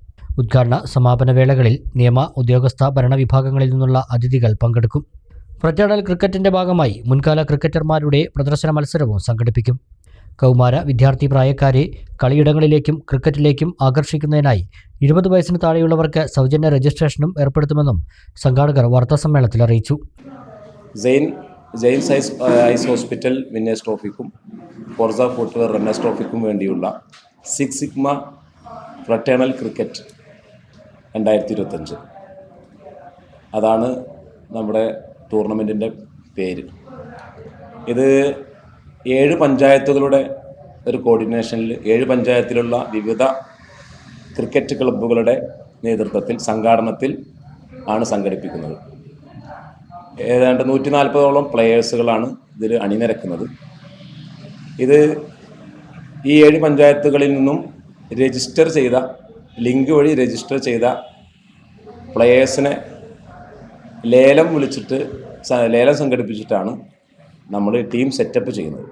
ഉദ്ഘാടന സമാപന വേളകളിൽ നിയമ, ഉദ്യോഗസ്ഥ, ഭരണവിഭാഗങ്ങളിൽ നിന്നുള്ള അതിഥികൾ പങ്കെടുക്കും. ഫ്രറ്റേണൽ ക്രിക്കറ്റിന്റെ ഭാഗമായി മുൻകാല ക്രിക്കറ്റർമാരുടെ പ്രദർശന മത്സരവും സംഘടിപ്പിക്കും. കൗമാര വിദ്യാർത്ഥി പ്രായക്കാരെ കളിയിടങ്ങളിലേക്കും ക്രിക്കറ്റിലേക്കും ആകർഷിക്കുന്നതിനായി 20 വയസ്സിന് താഴെയുള്ളവർക്ക് സൗജന്യ രജിസ്ട്രേഷനും ഏർപ്പെടുത്തുമെന്നും സംഘാടകർ വാർത്താസമ്മേളനത്തിൽ അറിയിച്ചു. ജെയിൻസ് ഐസ് ഹോസ്പിറ്റൽ വിന്നേഴ്സ് ട്രോഫിക്കും ഫോർസ ഫുട്വെയർ റണ്ണേഴ്സ് ട്രോഫിക്കും വേണ്ടിയുള്ള 6 സിഗ്മ ഫ്രറ്റേണൽ ക്രിക്കറ്റ് 2025 അതാണ് നമ്മുടെ ടൂർണമെൻറ്റിൻ്റെ പേര്. ഇത് 7 പഞ്ചായത്തുകളുടെ ഒരു കോർഡിനേഷനിൽ 7 പഞ്ചായത്തിലുള്ള വിവിധ ക്രിക്കറ്റ് ക്ലബ്ബുകളുടെ നേതൃത്വത്തിൽ സംഘാടനത്തിൽ ആണ് സംഘടിപ്പിക്കുന്നത്. ഏതാണ്ട് 140ഓളം പ്ലെയേഴ്സുകളാണ് ഇതിൽ അണിനിരക്കുന്നത്. ഇത് ഈ 7 പഞ്ചായത്തുകളിൽ നിന്നും രജിസ്റ്റർ ചെയ്ത ലിങ്ക് വഴി രജിസ്റ്റർ ചെയ്ത പ്ലെയേഴ്സിനെ ലേലം വിളിച്ചിട്ട് ലേലം സംഘടിപ്പിച്ചിട്ടാണ് നമ്മൾ ടീം സെറ്റപ്പ് ചെയ്യുന്നത്.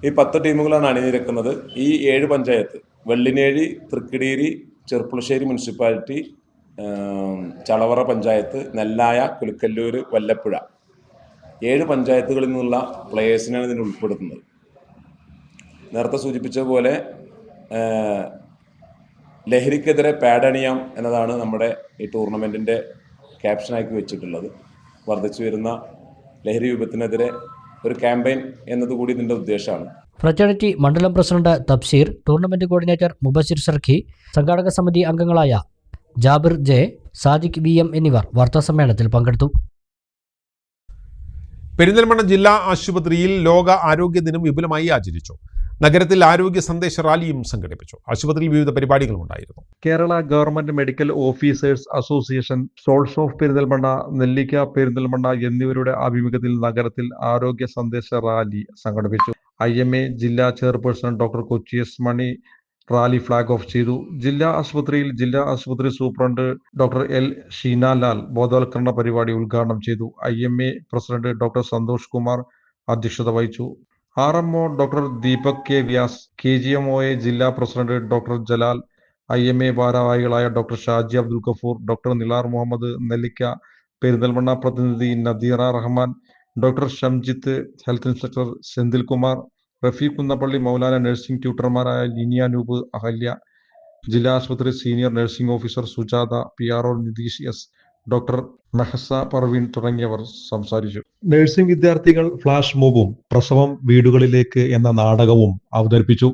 ഈ 10 ടീമുകളാണ് അണിനിരക്കുന്നത്. ഈ 7 പഞ്ചായത്ത് വെള്ളിനേഴി, തൃക്കടീരി, ചെർപ്പുളശ്ശേരി മുനിസിപ്പാലിറ്റി, ചളവറ പഞ്ചായത്ത്, നെല്ലായ, കുലുക്കല്ലൂർ, വല്ലപ്പുഴ 7 പഞ്ചായത്തുകളിൽ നിന്നുള്ള പ്ലെയേഴ്സിനാണ് ഇതിൽ ഉൾപ്പെടുത്തുന്നത്. നേരത്തെ സൂചിപ്പിച്ച പോലെ ലഹരിക്കെതിരെ പാഡണിയാം എന്നതാണ് നമ്മുടെ ഈ ടൂർണമെൻറ്റിൻ്റെ ക്യാപ്ഷനാക്കി വെച്ചിട്ടുള്ളത്. വർദ്ധിച്ചു വരുന്ന ലഹരി വിപത്തിനെതിരെ ഒരു ക്യാമ്പയിൻ എന്നതുകൂടി ഇതിൻ്റെ ഉദ്ദേശമാണ്. ഫ്രറ്റേണിറ്റി മണ്ഡലം പ്രസിഡന്റ് തബ്സീർ, ടൂർണമെന്റ് കോർഡിനേറ്റർ മുബസിർ സർഖി, സംഘാടക സമിതി അംഗങ്ങളായ ജാബിർ ജെ, സാദിഖ് VM എന്നിവർ വാർത്താസമ്മേളനത്തിൽ പങ്കെടുത്തു. പെരിന്തൽമണ്ണ ജില്ലാ ആശുപത്രിയിൽ ലോക ആരോഗ്യ ദിനം വിപുലമായി ആചരിച്ചു. നഗരത്തിൽ ആരോഗ്യ സന്ദേശ റാലിയും സംഘടിപ്പിച്ചു. ആശുപത്രിയിൽ വിവിധ പരിപാടികളും ഉണ്ടായിരുന്നു. Kerala government medical officers association, souls of Perinthalmanna, നെല്ലിക്ക പെരിന്തൽമണ്ണ എന്നിവരുടെ ആഭിമുഖ്യത്തിൽ നഗരത്തിൽ ആരോഗ്യ സന്ദേശ റാലി സംഘടിപ്പിച്ചു. IMA ജില്ലാ ചെയർപേഴ്സൺ ഡോക്ടർ കൊച്ചി S. മണി റാലി ഫ്ലാഗ് ഓഫ് ചെയ്തു. ജില്ലാ ആശുപത്രിയിൽ ജില്ലാ ആശുപത്രി സൂപ്രണ്ട് ഡോക്ടർ L. ഷീനാലാൽ ബോധവൽക്കരണ പരിപാടി ഉദ്ഘാടനം ചെയ്തു. IMA president doctor Santhosh Kumar അധ്യക്ഷത വഹിച്ചു. RMO doctor Deepak K. Vyas, KGMOA ജില്ലാ പ്രസിഡന്റ് ഡോക്ടർ ജലാൽ, IMA ഭാരവാഹികളായ ഡോക്ടർ ഷാജി അബ്ദുൽ ഗഫൂർ, ഡോക്ടർ നിലാർ മുഹമ്മദ്, നെല്ലിക്ക പെരിന്തൽമണ്ണ പ്രതിനിധി Nadeera Rahman, doctor Shamjith, health inspector Senthil Kumar, Rafeeq Kunnappally, Moulana nursing ട്യൂട്ടർമാരായ ലിനിയ നൂബ്, അഹല്യ, ജില്ലാ ആശുപത്രി senior nursing officer Sujatha, PRO Nitheesh S, doctor Mehsa Parveen തുടങ്ങിയവർ സംസാരിച്ചു. നഴ്സിംഗ് വിദ്യാർത്ഥികൾ ഫ്ലാഷ് മോബും പ്രസവം വീടുകളിലേക്ക് എന്ന നാടകവും അവതരിപ്പിച്ചു.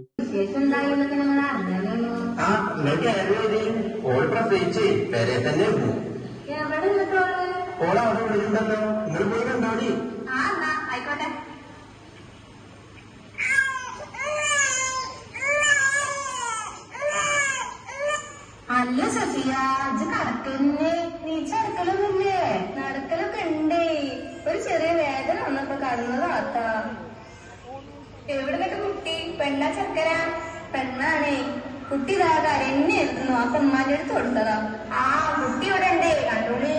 അല്ല സഫിയ, കടക്കന്നെ നീ ചടക്കലൊന്നുമില്ലേ? നടക്കലൊക്കെ ഉണ്ടേ. ഒരു ചെറിയ വേദന വന്നപ്പോ കടന്നതാത്ത. എവിടെ കേട്ട കുട്ടി? പെണ്ണാ ചക്കര? പെണ്ണാണേ. കുട്ടി ഇതാ കരന്നെ എത്തുന്നു. അപ്പൊ ഉമ്മാന്റെ അടുത്ത് കൊടുത്തതാ. ആ കുട്ടി ഇവിടെ ഉണ്ടേ, കണ്ടോളി.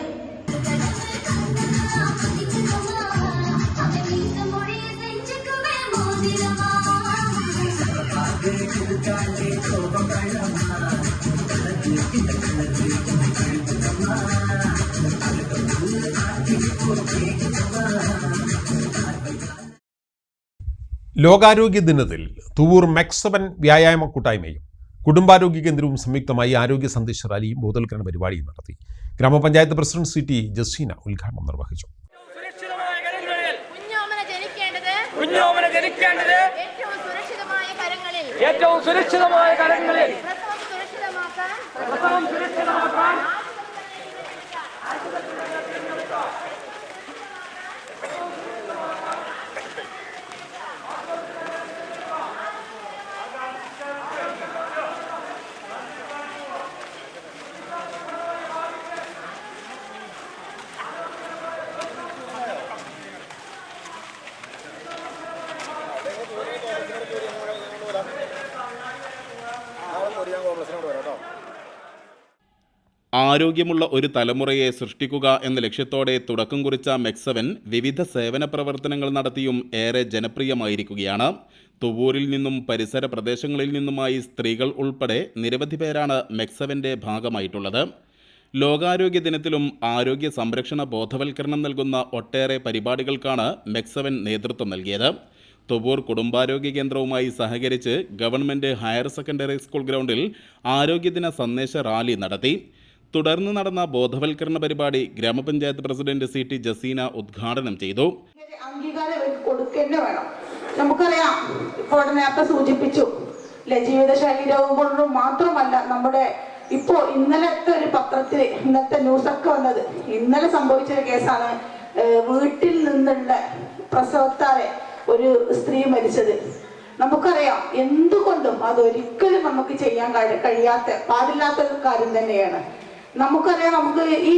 ലോകാരോഗ്യ ദിനത്തിൽ തുവൂർ മെക്സവൻ വ്യായാമ കൂട്ടായ്മയും കുടുംബാരോഗ്യ കേന്ദ്രവും സംയുക്തമായി ആരോഗ്യ സന്ദേശ റാലിയും ബോധവൽക്കരണ പരിപാടിയും നടത്തി. ഗ്രാമപഞ്ചായത്ത് പ്രസിഡന്റ് CT ജസീന ഉദ്ഘാടനം നിർവഹിച്ചു. ഏറ്റവും സുരക്ഷിതമായ കരങ്ങളിൽ ആരോഗ്യമുള്ള ഒരു തലമുറയെ സൃഷ്ടിക്കുക എന്ന ലക്ഷ്യത്തോടെ തുടക്കം കുറിച്ച മെക്സവൻ വിവിധ സേവന പ്രവർത്തനങ്ങൾ നടത്തിയും ഏറെ ജനപ്രിയമായിരിക്കുകയാണ്. തുവൂരിൽ നിന്നും പരിസര പ്രദേശങ്ങളിൽ നിന്നുമായി സ്ത്രീകൾ ഉൾപ്പെടെ നിരവധി പേരാണ് മെക്സവൻ്റെ ഭാഗമായിട്ടുള്ളത്. ലോകാരോഗ്യ ദിനത്തിലും ആരോഗ്യ സംരക്ഷണ ബോധവൽക്കരണം നൽകുന്ന ഒട്ടേറെ പരിപാടികൾക്കാണ് മെക്സവൻ നേതൃത്വം നൽകിയത്. തുവൂർ കുടുംബാരോഗ്യ കേന്ദ്രവുമായി സഹകരിച്ച് ഗവൺമെൻറ് ഹയർ സെക്കൻഡറി സ്കൂൾ ഗ്രൗണ്ടിൽ ആരോഗ്യദിന സന്ദേശ റാലി നടത്തി. തുടർന്ന് നടന്ന ബോധവൽക്കരണ പരിപാടി ഗ്രാമപഞ്ചായത്ത് പ്രസിഡന്റ് CT ജസീന ഉദ്ഘാടനം ചെയ്തു. അംഗീകാരം കൊടുക്കന്നെ വേണം. നമുക്കറിയാം, ഇപ്പോൾ നേരത്തെ സൂചിപ്പിച്ചു, ജീവിതശൈലി രോഗം കൊണ്ടും മാത്രമല്ല, നമ്മുടെ ഇപ്പോൾ ഇന്നലത്തെ ഒരു പത്രത്തിൽ ഇന്നത്തെ ന്യൂസൊക്കെ വന്നത് ഇന്നലെ സംഭവിച്ചൊരു കേസാണ്. വീട്ടിൽ നിന്നുള്ള പ്രസവത്താലെ ഒരു സ്ത്രീ മരിച്ചത്. നമുക്കറിയാം, എന്തുകൊണ്ടും അതൊരിക്കലും നമുക്ക് ചെയ്യാൻ പാടില്ലാത്തൊരു കാര്യം തന്നെയാണ്. നമുക്കറിയാം, നമുക്ക് ഈ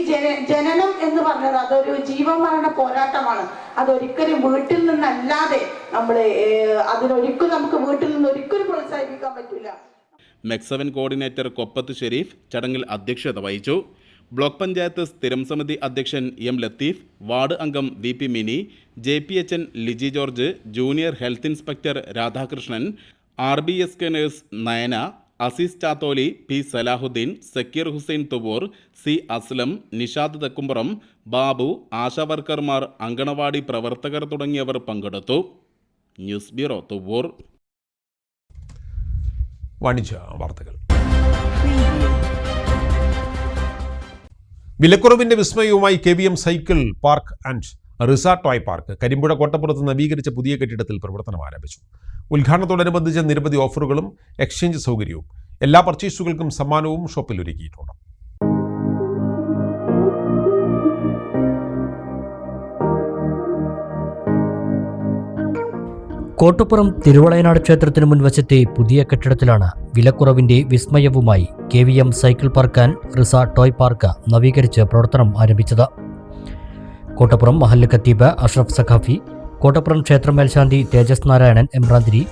ജനനം എന്ന് പറഞ്ഞത് അതൊരു ജീവമരണ പോരാട്ടമാണ്. അതൊരിക്കലും വീട്ടിൽ നിന്നല്ലാതെ അതിനൊരിക്കലും നമുക്ക് വീട്ടിൽ നിന്ന് ഒരിക്കലും പ്രോത്സാഹിപ്പിക്കാൻ പറ്റില്ല. മെക്സവൻ കോർഡിനേറ്റർ കൊപ്പത്ത് ഷെരീഫ് ചടങ്ങിൽ അധ്യക്ഷത വഹിച്ചു. ബ്ലോക്ക് പഞ്ചായത്ത് സ്ഥിരം സമിതി അധ്യക്ഷൻ എം ലത്തീഫ്, വാർഡ് അംഗം V P Mini, JPHN Liji George, junior health inspector Radhakrishnan, RBSK nurse Nayana, Azeez Chatholi, P Salahuddin, Sakkeer Hussain Thuvvur, C Aslam, Nishad Thekkumpuram, Babu, ആശാവർക്കർമാർ, അങ്കണവാടി പ്രവർത്തകർ തുടങ്ങിയവർ പങ്കെടുത്തു. News bureau Thuvvur. വാണിജ്യ വാർത്തകൾ. വിലക്കുറവിന്റെ വിസ്മയവുമായി KVM cycle park and resort toy park Karimpuzha കോട്ടപ്പുറത്ത് നവീകരിച്ച പുതിയ കെട്ടിടത്തിൽ പ്രവർത്തനം ആരംഭിച്ചു. ഉദ്ഘാടനത്തോടനുബന്ധിച്ച് നിരവധി ഓഫറുകളും എക്സ്ചേഞ്ച് സൗകര്യവും എല്ലാ പർച്ചേസുകൾക്കും സമ്മാനവും ഷോപ്പിൽ ഒരുക്കിയിട്ടുണ്ട്. കോട്ടപ്പുറം തിരുവളയനാട് ക്ഷേത്രത്തിന് മുൻവശത്തെ പുതിയ കെട്ടിടത്തിലാണ് വിലക്കുറവിന്റെ വിസ്മയവുമായി KVM cycle park and resort toy park നവീകരിച്ച് പ്രവർത്തനം ആരംഭിച്ചത്. കോട്ടപ്പുറം മഹല്ല് ഖത്തീബ് അഷ്റഫ് സഖാഫി, കോട്ടപ്പുറം ക്ഷേത്രം മേൽശാന്തി തേജസ് നാരായണൻ എമ്രാന്തിരി,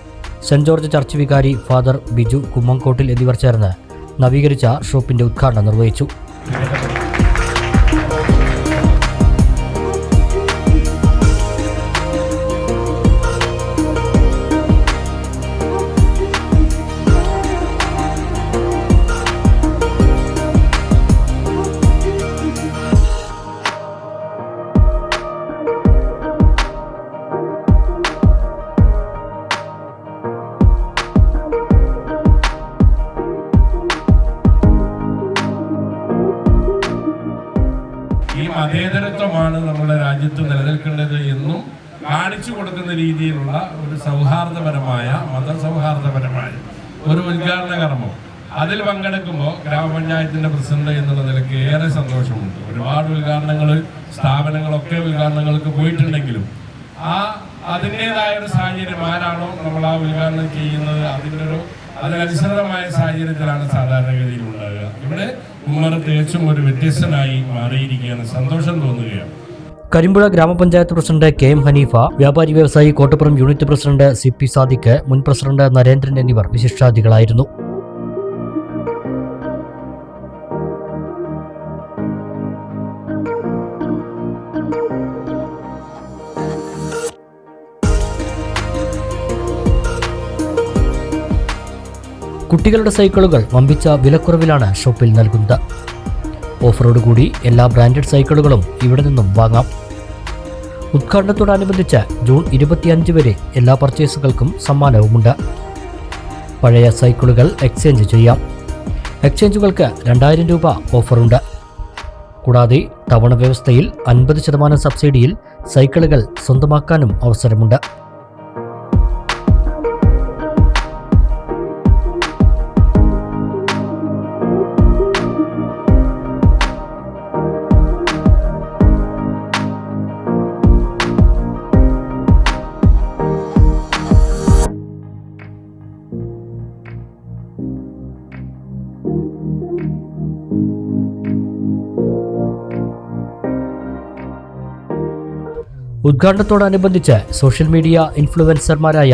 സെന്റ് ജോർജ് ചർച്ച് വികാരി ഫാദർ ബിജു കുമ്മങ്കോട്ടിൽ എന്നിവർ ചേർന്ന് നവീകരിച്ച ഷോപ്പിന്റെ ഉദ്ഘാടനം നിർവഹിച്ചു. മതേതരത്വമാണ് നമ്മുടെ രാജ്യത്ത് നിലനിൽക്കേണ്ടത് എന്നും കാണിച്ചു കൊടുക്കുന്ന രീതിയിലുള്ള ഒരു സൗഹാർദ്ദപരമായ മതസൗഹാർദ്ദപരമായ ഒരു ഉദ്ഘാടന കർമ്മം അതിൽ പങ്കെടുക്കുമ്പോൾ ഗ്രാമപഞ്ചായത്തിന്റെ പ്രസിഡന്റ് എന്നുള്ള നിലയ്ക്ക് ഏറെ സന്തോഷമുണ്ട്. ഒരുപാട് ഉദ്ഘാടനങ്ങൾ സ്ഥാപനങ്ങളൊക്കെ ഉദ്ഘാടനങ്ങൾക്ക് പോയിട്ടുണ്ടെങ്കിലും അതിൻ്റെതായ ഒരു സാഹചര്യം ആരാണോ നമ്മൾ ആ ഉദ്ഘാടനം ചെയ്യുന്നത് അതിനനുസൃതമായ സാഹചര്യത്തിലാണ് സാധാരണഗതിയിൽ ഉണ്ടാകുക. ഇവിടെ ഉമ്മർ തികച്ചും ഒരു വ്യത്യസ്തനായി മാറിയിരിക്കുകയാണ്. സന്തോഷം തോന്നുകയാണ്. കരിമ്പുഴ ഗ്രാമപഞ്ചായത്ത് പ്രസിഡന്റ് KM ഹനീഫ, വ്യാപാരി വ്യവസായി Kottappuram unit president CP Sadiq, മുൻ പ്രസിഡന്റ് നരേന്ദ്രൻ എന്നിവർ വിശിഷ്ടാതിഥികളായിരുന്നു. കുട്ടികളുടെ സൈക്കിളുകൾ വമ്പിച്ച വിലക്കുറവിലാണ് ഷോപ്പിൽ നൽകുന്നത്. ഓഫറോടുകൂടി എല്ലാ ബ്രാൻഡഡ് സൈക്കിളുകളും ഇവിടെ നിന്നും വാങ്ങാം. ഉദ്ഘാടനത്തോടനുബന്ധിച്ച് ജൂൺ 25 വരെ എല്ലാ പർച്ചേസുകൾക്കും സമ്മാനവുമുണ്ട്. പഴയ സൈക്കിളുകൾ എക്സ്ചേഞ്ച് ചെയ്യാം. എക്സ്ചേഞ്ചുകൾക്ക് 2000 രൂപ ഓഫറുണ്ട്. കൂടാതെ തവണ വ്യവസ്ഥയിൽ 50% സബ്സിഡിയിൽ സൈക്കിളുകൾ സ്വന്തമാക്കാനും അവസരമുണ്ട്. ഉദ്ഘാടനത്തോടനുബന്ധിച്ച് സോഷ്യൽ മീഡിയ ഇൻഫ്ലുവൻസർമാരായ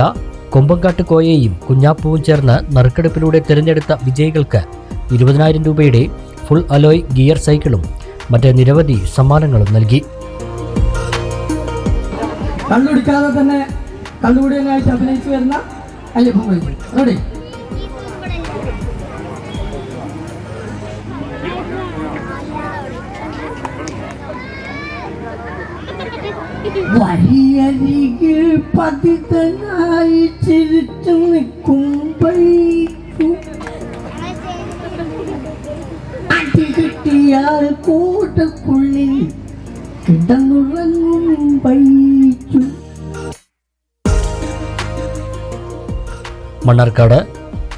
കൊമ്പങ്കാട്ട് കോയയും കുഞ്ഞാപ്പുവും ചേർന്ന് നറുക്കെടുപ്പിലൂടെ തിരഞ്ഞെടുത്ത വിജയികൾക്ക് 20,000 രൂപയുടെ ഫുൾ അലോയ് ഗിയർ സൈക്കിളും മറ്റ് നിരവധി സമ്മാനങ്ങളും നൽകി. കണ്ടുപിടിക്കാതെ തന്നെ കണ്ടുപിടിക്കാനായിട്ട് അഭിനയിച്ചു വരുന്ന അയ്യപ്പൻ റെഡി. വഴിയരികിൽ പതിതനായി ചിരിച്ചു നിൽക്കുമ്പോഴേക്കും അടി കിട്ടിയാൽ കൂട്ടക്കുള്ളിൽ കിടന്നുറങ്ങും വൈച്ചു. മണ്ണാർക്കാട്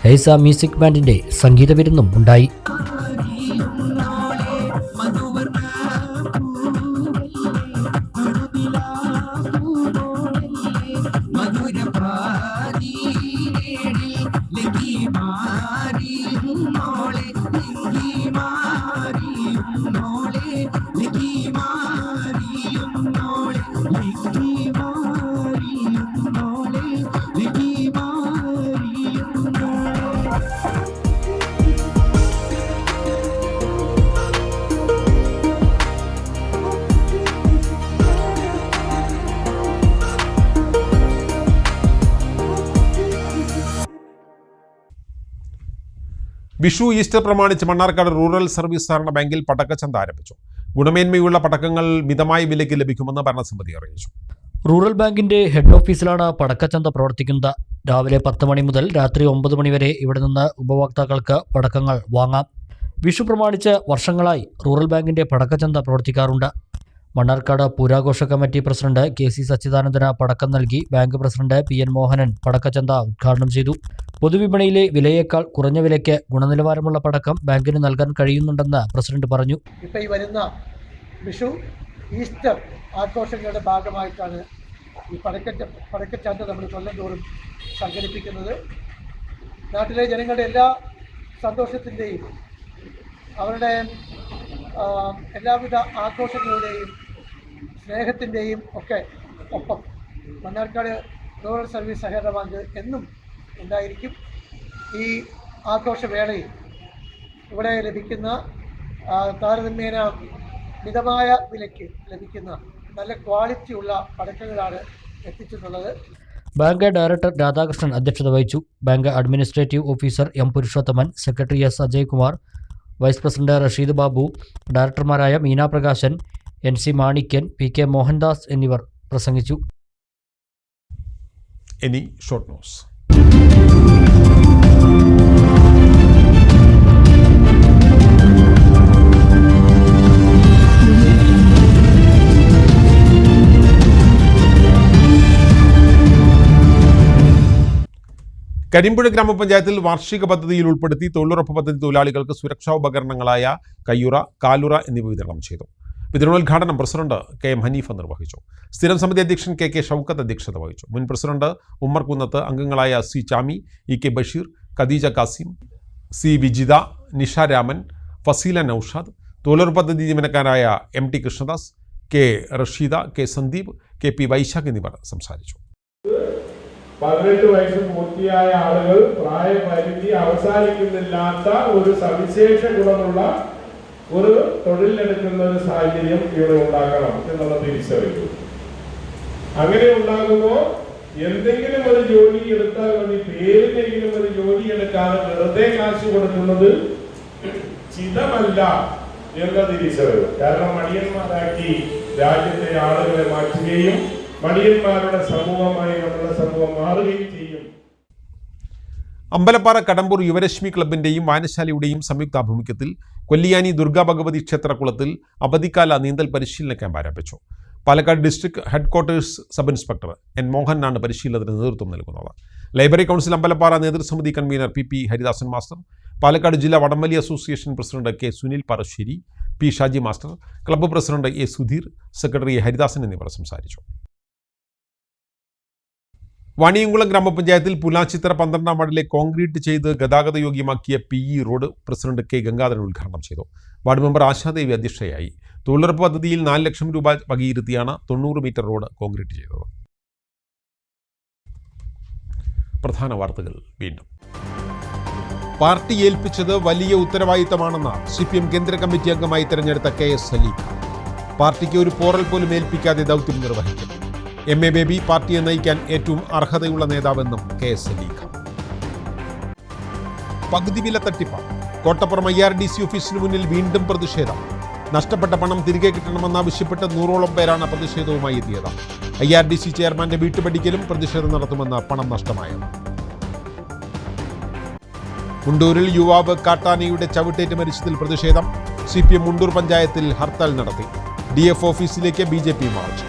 ഹൈസ മ്യൂസിക് ബാൻഡിന്റെ സംഗീത വിരുന്നും ഉണ്ടായി. വിഷു ഈസ്റ്റർ പ്രമാണിച്ച് മണ്ണാർക്കാട് റൂറൽ സർവീസ് സഹകരണ ബാങ്കിൽ പടക്കച്ചന്ത ആരംഭിച്ചു. ഗുണമേന്മയുള്ള പടക്കങ്ങൾ മിതമായ വിലയ്ക്ക് ലഭിക്കുമെന്ന് ഭരണസമിതി അറിയിച്ചു. റൂറൽ ബാങ്കിന്റെ ഹെഡ് ഓഫീസിലാണ് പടക്കച്ചന്ത പ്രവർത്തിക്കുന്നത്. രാവിലെ 10 മണി മുതൽ രാത്രി 9 മണി വരെ ഇവിടെ നിന്ന് ഉപഭോക്താക്കൾക്ക് പടക്കങ്ങൾ വാങ്ങാം. വിഷു പ്രമാണിച്ച് വർഷങ്ങളായി റൂറൽ ബാങ്കിന്റെ പടക്കച്ചന്ത പ്രവർത്തിക്കാറുണ്ട്. മണ്ണാർക്കാട് പൂരാഘോഷ കമ്മിറ്റി പ്രസിഡന്റ് KC സച്ചിദാനന്ദന് പടക്കം നൽകി ബാങ്ക് പ്രസിഡന്റ് PN മോഹനൻ പടക്കച്ചന്ത ഉദ്ഘാടനം ചെയ്തു. പൊതുവിപണിയിലെ വിലയേക്കാൾ കുറഞ്ഞ വിലയ്ക്ക് ഗുണനിലവാരമുള്ള പടക്കം ബാങ്കിന് നൽകാൻ കഴിയുന്നുണ്ടെന്ന് പ്രസിഡന്റ് പറഞ്ഞു. ഇപ്പോൾ ഈ വരുന്ന വിഷു ഈസ്റ്റർ ആഘോഷങ്ങളുടെ ഭാഗമായിട്ടാണ് ഈ പടക്കച്ചന്ത നമ്മൾ കൊല്ലം തോറും സംഘടിപ്പിക്കുന്നത്. നാട്ടിലെ ജനങ്ങളുടെ എല്ലാ സന്തോഷത്തിൻ്റെയും അവരുടെ എല്ലാവിധ ആഘോഷങ്ങളുടെയും സ്നേഹത്തിൻ്റെയും ഒക്കെ ഒപ്പം മണ്ണാർക്കാട് റൂറൽ സർവീസ് സഹകരണ ബാങ്ക് എന്നും ഉണ്ടായിരിക്കും. ഈ ആഘോഷവേളയിൽ ഇവിടെ ലഭിക്കുന്ന താരതമ്യേന മിതമായ വിലയ്ക്ക് ലഭിക്കുന്ന നല്ല ക്വാളിറ്റിയുള്ള പടക്കങ്ങളാണ് എത്തിച്ചിട്ടുള്ളത്. ബാങ്ക് ഡയറക്ടർ രാധാകൃഷ്ണൻ അധ്യക്ഷത വഹിച്ചു. Bank administrative officer M Purushothaman, secretary S Ajaykumar, vice president Rasheed Babu, ഡയറക്ടർമാരായ മീന പ്രകാശൻ, NC മാണിക്യൻ, PK മോഹൻദാസ് എന്നിവർ പ്രസംഗിച്ചു. ഇനി ഷോർട്ട് ന്യൂസ്. കരിമ്പുഴ ഗ്രാമപഞ്ചായത്തിൽ വാർഷിക പദ്ധതിയിൽ ഉൾപ്പെടുത്തി തൊഴിലുറപ്പ് പദ്ധതി തൊഴിലാളികൾക്ക് സുരക്ഷാ ഉപകരണങ്ങളായ കയ്യുറ, കാലുറ എന്നിവ വിതരണം ചെയ്തു. വിതരണോദ്ഘാടനം പ്രസിഡന്റ് KM ഹനീഫ നിർവഹിച്ചു. സ്ഥിരം സമിതി അധ്യക്ഷൻ KK ഷൗക്കത്ത് അധ്യക്ഷത വഹിച്ചു. മുൻ പ്രസിഡന്റ് ഉമ്മർ കുന്നത്ത്, അംഗങ്ങളായ C Chami, EK Basheer, Khadija Kasim, C Vijitha, Nisha Raman, Faseela Naushad, തൊഴിലുറപ്പ് പദ്ധതി ജീവനക്കാരായ MT Krishnadas, K Rasheeda, K Sandeep, KP Vaishakh എന്നിവർ സംസാരിച്ചു. 18 വയസ്സ് പൂർത്തിയായ ആളുകൾ പ്രായപരിധി അവസാനിക്കുന്നില്ലാത്ത ഒരു സവിശേഷ ഗുണമുള്ള ഒരു തൊഴിലെടുക്കുന്ന ഒരു സാഹചര്യം ഇവിടെ ഉണ്ടാക്കണം എന്നുള്ള തിരിച്ചറിവ്. അങ്ങനെ ഉണ്ടാകുമ്പോൾ എന്തെങ്കിലും ഒരു ജോലി എടുത്താൽ മതി, പേരിനെങ്കിലും ഒരു ജോലി എടുക്കാതെ വെറുതെ കാശ് കൊടുക്കുന്നത് ചിതമല്ല എന്ന തിരിച്ചറിവ്. കാരണം മടിയന്മാരാക്കി രാജ്യത്തെ ആളുകളെ മാറ്റുകയും മടിയന്മാരുടെ സമൂഹമായി നമ്മുടെ സമൂഹം മാറുകയും ചെയ്യും. അമ്പലപ്പാറ കടമ്പൂർ യുവരശ്മി ക്ലബിന്റെയും വായനശാലയുടെയും സംയുക്താഭിമുഖ്യത്തിൽ കൊല്ലിയാനി ദുർഗാ ഭഗവതി ക്ഷേത്രകുളത്തിൽ അവധിക്കാല നീന്തൽ പരിശീലന ക്യാമ്പ് ആരംഭിച്ചു. Palakkad district headquarters sub inspector N മോഹനാണ് പരിശീലനത്തിന് നേതൃത്വം നൽകുന്നത്. ലൈബ്രറി കൗൺസിൽ അമ്പലപ്പാറ നേതൃസമിതി convener PP Haridasan master, Palakkad ജില്ലാ വടംവലി association president K Sunil Parassery, P Shaji master, club president A Sudheer, secretary Haridasan എന്നിവർ സംസാരിച്ചു. വാണിയംകുളം ഗ്രാമപഞ്ചായത്തിൽ പുലാച്ചിത്തറ 12-ാം വാർഡിലെ കോൺക്രീറ്റ് ചെയ്ത് ഗതാഗത യോഗ്യമാക്കിയ PE road president K Gangadharan ഉദ്ഘാടനം ചെയ്തു. വാർഡ് മെമ്പർ ആശാദേവി അധ്യക്ഷയായി. തൊഴിലുറപ്പ് പദ്ധതിയിൽ 4 ലക്ഷം രൂപ വകയിരുത്തിയാണ് 90 മീറ്റർ റോഡ് കോൺക്രീറ്റ് ചെയ്തത്. പ്രധാന വാർത്തകൾ വീണ്ടും. പാർട്ടി ഏൽപ്പിച്ചത് വലിയ ഉത്തരവാദിത്തമാണെന്ന് CPM കേന്ദ്ര കമ്മിറ്റി അംഗമായി തെരഞ്ഞെടുത്ത KS സലീഖ. പാർട്ടിക്ക് ഒരു പോറൽ പോലും ഏൽപ്പിക്കാതെ ദൗത്യം നിർവഹിക്കും. MA ബേബി പാർട്ടിയെ നയിക്കാൻ ഏറ്റവും അർഹതയുള്ള നേതാവെന്നും KS സലീഖ. പകുതി വില തട്ടിപ്പ്. കോട്ടപ്പുറം IRDC ഓഫീസിന് മുന്നിൽ വീണ്ടും പ്രതിഷേധം. നഷ്ടപ്പെട്ട പണം തിരികെ കിട്ടണമെന്നാവശ്യപ്പെട്ട് 100ഓളം പേരാണ് പ്രതിഷേധവുമായി എത്തിയത്. IRDC ചെയർമാന്റെ വീട്ടുപടിക്കലും പ്രതിഷേധം നടത്തുമെന്ന് പണം നഷ്ടമായത്. മുണ്ടൂരിൽ യുവാവ് കാട്ടാനയുടെ ചവിട്ടേറ്റ് മരിച്ചതിൽ പ്രതിഷേധം. CPM മുണ്ടൂർ പഞ്ചായത്തിൽ ഹർത്താൽ നടത്തി. DF ഓഫീസിലേക്ക് BJP മാർച്ച്.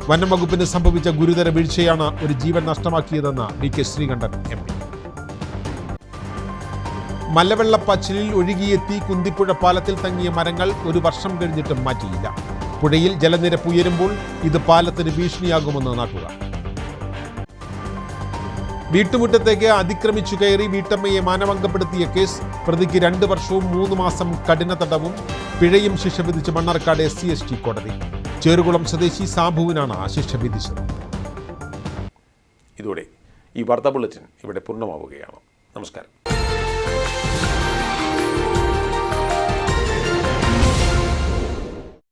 വനം വകുപ്പിന് സംഭവിച്ച ഗുരുതര വീഴ്ചയാണ് ഒരു ജീവൻ നഷ്ടമാക്കിയതെന്ന് VK ശ്രീകണ്ഠൻ MP. മലവെള്ളപ്പാച്ചിലിൽ ഒഴുകിയെത്തി കുന്തിപ്പുഴ പാലത്തിൽ തങ്ങിയ മരങ്ങൾ 1 വർഷം കഴിഞ്ഞിട്ടും മാറ്റിയില്ല. പുഴയിൽ ജലനിരപ്പ് ഉയരുമ്പോൾ ഇത് പാലത്തിന് ഭീഷണിയാകുമെന്ന് നാട്ടുകാർ. വീട്ടുമുറ്റത്തേക്ക് അതിക്രമിച്ചു കയറി വീട്ടമ്മയെ മാനഭംഗപ്പെടുത്തിയ കേസ് പ്രതിക്ക് 2 വർഷവും 3 മാസം കഠിന തടവും പിഴയും ശിക്ഷ വിധിച്ച് മണ്ണാർക്കാട് SC/ST കോടതി. ചേറുകുളം സ്വദേശി സാബുവിനാണ് ശിക്ഷ വിധിച്ചത്. ഇതോടെ ഈ വാർത്താ ബുള്ളറ്റിൻ ഇവിടെ പൂർണ്ണമാവുകയാണ്. നമസ്കാരം.